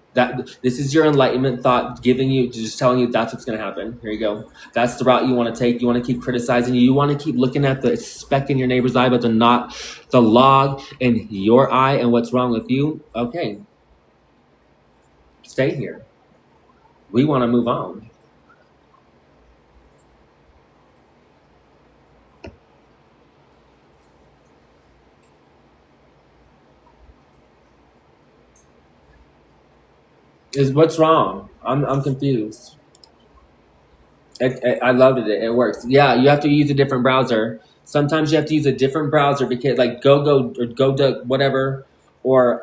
this is your enlightenment thought giving you, just telling you that's what's going to happen. Here you go. That's the route you want to take. You want to keep criticizing. You want to keep looking at the speck in your neighbor's eye, but not the log in your eye and what's wrong with you. Okay. Stay here. We want to move on. What's wrong? I'm confused. I loved it. It works. Yeah, you have to use a different browser. Sometimes you have to use a different browser, because like go whatever, or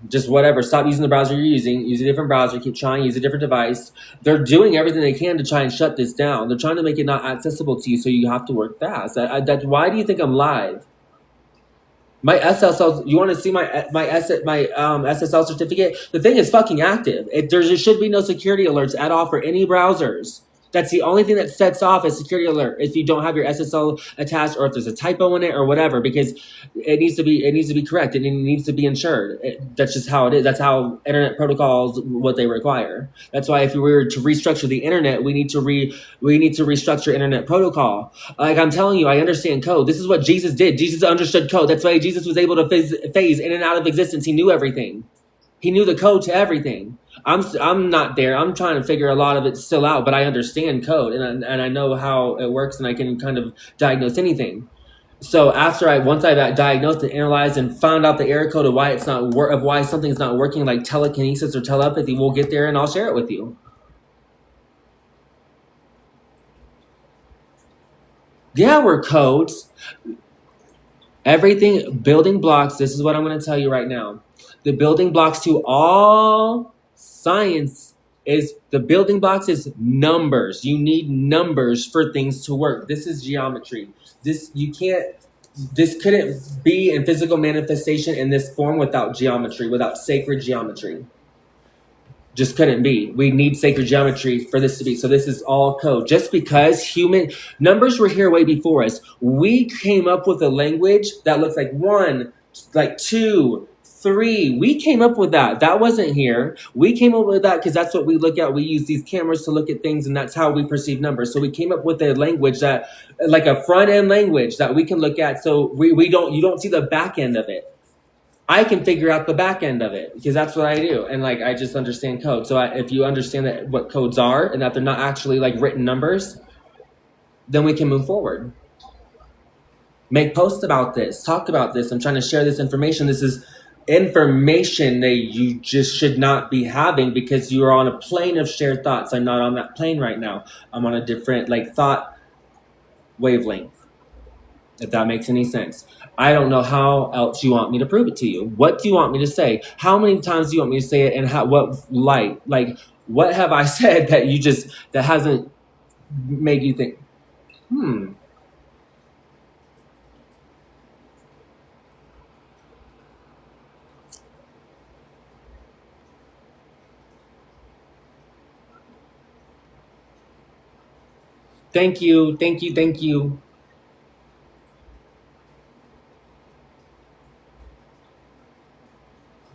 just whatever. Stop using the browser you're using. Use a different browser. Keep trying. Use a different device. They're doing everything they can to try and shut this down. They're trying to make it not accessible to you, so you have to work fast. That's why do you think I'm live? My SSL, you want to see my SSL certificate? The thing is fucking active. There should be no security alerts at all for any browsers. That's the only thing that sets off a security alert if you don't have your SSL attached, or if there's a typo in it or whatever, because it needs to be correct and it needs to be insured. That's just how it is. That's how internet protocols, what they require. That's why if we were to restructure the internet, we need to restructure internet protocol. Like I'm telling you, I understand code. This is what Jesus did. Jesus understood code. That's why Jesus was able to phase in and out of existence. He knew everything. He knew the code to everything. I'm not there. I'm trying to figure a lot of it still out, but I understand code and I know how it works, and I can kind of diagnose anything. So once I diagnosed and analyzed and found out the error code of why it's not of why something's not working, like telekinesis or telepathy, we'll get there and I'll share it with you. Yeah, we're codes. Everything, building blocks. This is what I'm going to tell you right now. The building blocks to all science is numbers. You need numbers for things to work. This is geometry. This couldn't be in physical manifestation in this form without geometry, without sacred geometry. Just couldn't be. We need sacred geometry for this to be. So this is all code. Just because human numbers were here way before us, we came up with a language that looks like 1, like 2, 3. We came up with that. That wasn't here. We came up with that because that's what we look at. We use these cameras to look at things, and that's how we perceive numbers. So we came up with a language that, like a front end language that we can look at. So you don't see the back end of it. I can figure out the back end of it because that's what I do. And like, I just understand code. So if you understand that what codes are and that they're not actually like written numbers, then we can move forward. Make posts about this, talk about this. I'm trying to share this information. This is information that you just should not be having because you are on a plane of shared thoughts. I'm not on that plane right now. I'm on a different like thought wavelength. If that makes any sense. I don't know how else you want me to prove it to you. What do you want me to say? How many times do you want me to say it, and what light? Like, what have I said that hasn't made you think, Thank you, thank you, thank you.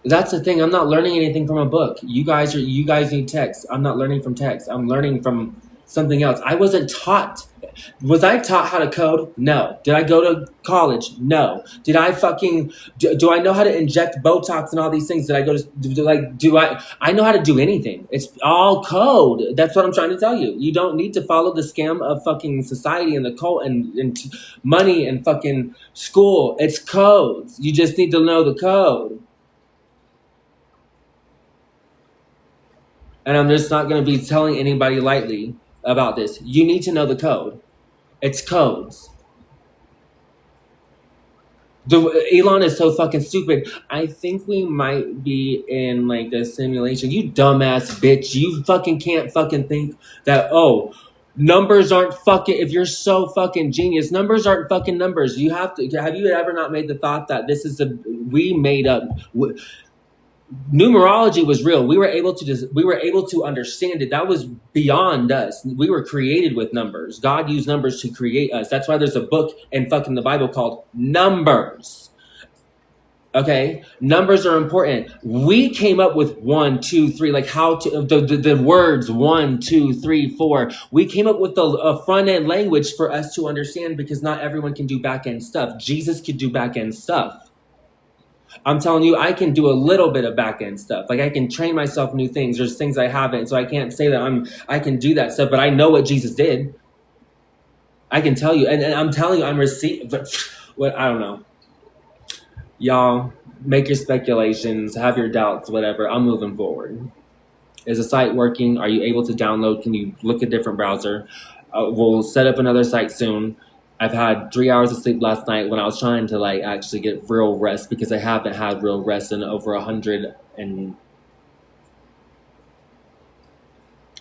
That's the thing. I'm not learning anything from a book. You guys need text. I'm not learning from text. I'm learning from something else. I wasn't taught. Was I taught how to code? No. Did I go to college? No. Did I do I know how to inject Botox and all these things? Did I go to I know how to do anything. It's all code. That's what I'm trying to tell you. You don't need to follow the scam of fucking society and the cult and money and fucking school. It's codes. You just need to know the code. And I'm just not going to be telling anybody lightly about this. You need to know the code. It's codes. Elon is so fucking stupid. I think we might be in like a simulation. You dumbass bitch. You fucking can't fucking think that, numbers aren't fucking, if you're so fucking genius, numbers aren't fucking numbers. Have you ever not made the thought that we made up, numerology was real. We were able to understand it. That was beyond us. We were created with numbers. God used numbers to create us. That's why there's a book in fucking the Bible called Numbers. Okay, numbers are important. We came up with 1, 2, 3, like how to the words 1, 2, 3, 4. We came up with a front end language for us to understand because not everyone can do back end stuff. Jesus could do back end stuff. I'm telling you, I can do a little bit of back end stuff. Like I can train myself new things. There's things I haven't, so I can't say that I can do that stuff. But I know what Jesus did. I can tell you, and I'm telling you, I'm received. But what, I don't know. Y'all make your speculations, have your doubts, whatever. I'm moving forward. Is the site working? Are you able to download? Can you look at different browser? We'll set up another site soon. I've had 3 hours of sleep last night when I was trying to like actually get real rest because I haven't had real rest in over 100 and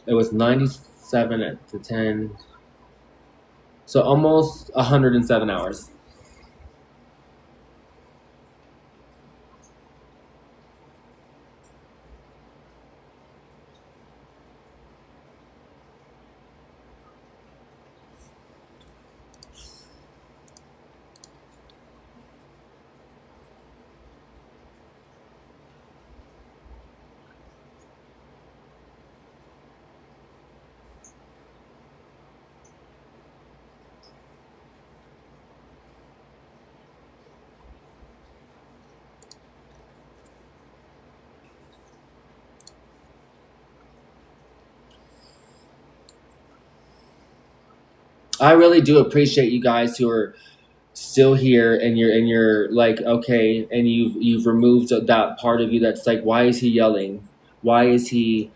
it was 97 to 10. So almost 107 hours. I really do appreciate you guys who are still here, and you're like, okay, and you've removed that part of you that's like, why is he yelling? Why is he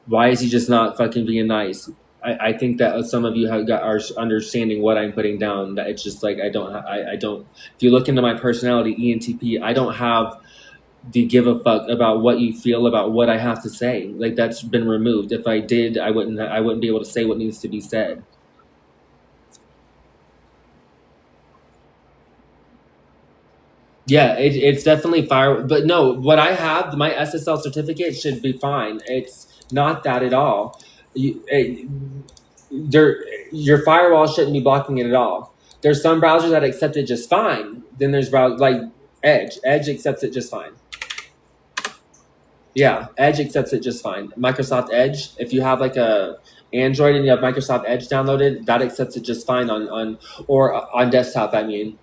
just not fucking being nice? I think that some of you are understanding what I'm putting down, that it's just like, I don't, if you look into my personality, ENTP, I don't have the give a fuck about what you feel about what I have to say. Like, that's been removed. If I did, I wouldn't be able to say what needs to be said. Yeah, it's definitely fire. But no, what I have, my SSL certificate should be fine. It's not that at all. There, your firewall shouldn't be blocking it at all. There's some browsers that accept it just fine. Then there's browsers like Edge. Edge accepts it just fine. Yeah, Edge accepts it just fine. Microsoft Edge, if you have like a Android and you have Microsoft Edge downloaded, that accepts it just fine on or on desktop. I mean,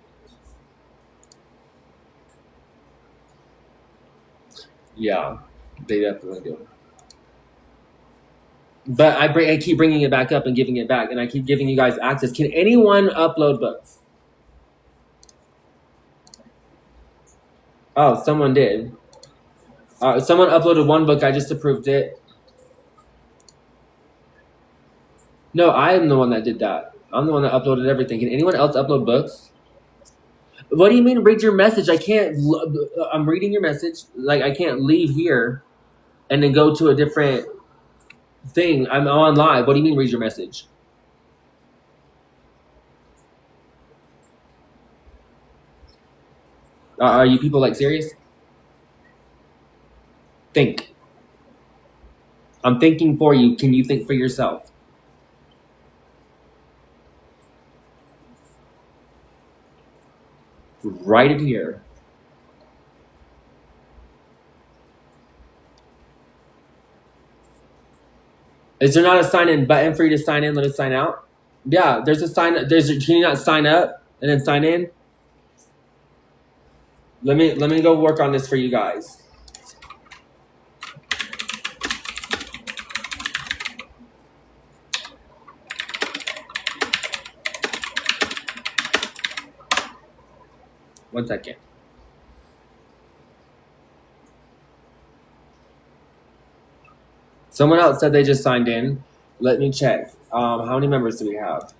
yeah, they definitely do. But I keep bringing it back up and giving it back, and I keep giving you guys access. Can anyone upload books? Oh, someone did. Someone uploaded one book. I just approved it. No, I am the one that did that. I'm the one that uploaded everything. Can anyone else upload books? What do you mean read your message? I can't. I'm reading your message. Like, I can't leave here and then go to a different thing. I'm on live. What do you mean read your message? Are you people like serious? Think. I'm thinking for you. Can you think for yourself? Write it here. Is there not a sign in button for you to sign in? Let us sign out. Yeah, there's a sign. Can you not sign up and then sign in? Let me go work on this for you guys. One second. Someone else said they just signed in. Let me check. How many members do we have?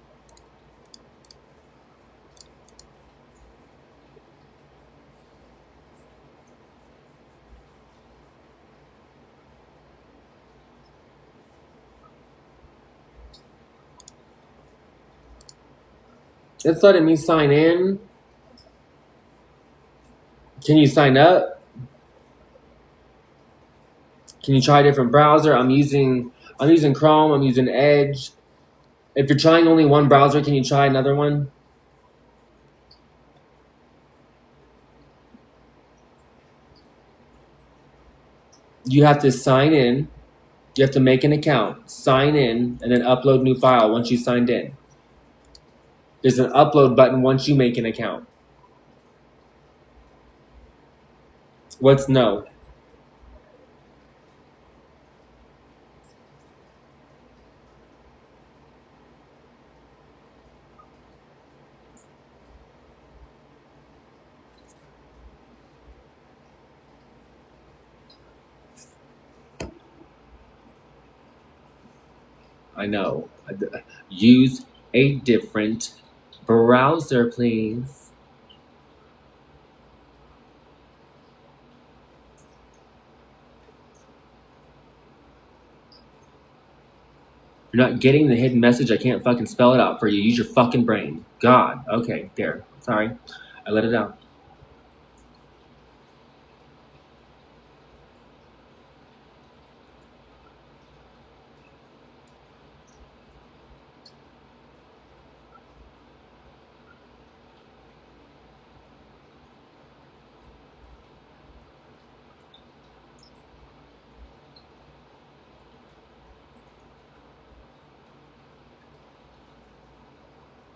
It's letting me sign in. Can you sign up? Can you try a different browser? I'm using Chrome. I'm using Edge. If you're trying only one browser, can you try another one? You have to sign in. You have to make an account, sign in, and then upload new file once you signed in. There's an upload button once you make an account. What's no? I know. Use a different browser, please. You're not getting the hidden message. I can't fucking spell it out for you. Use your fucking brain. God. Okay, there. Sorry. I let it out.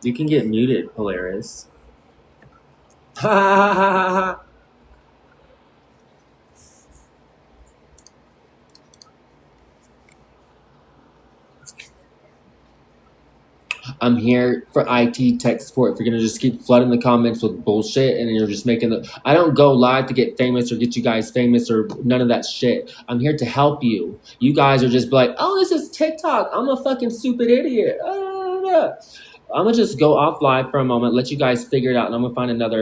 You can get muted, Polaris. Ha ha ha ha ha. I'm here for IT tech support. If you're gonna just keep flooding the comments with bullshit and you're just making the, I don't go live to get famous or get you guys famous or none of that shit. I'm here to help you. You guys are just like, oh, this is TikTok. I'm a fucking stupid idiot. I'm gonna just go off live for a moment, let you guys figure it out, and I'm gonna find another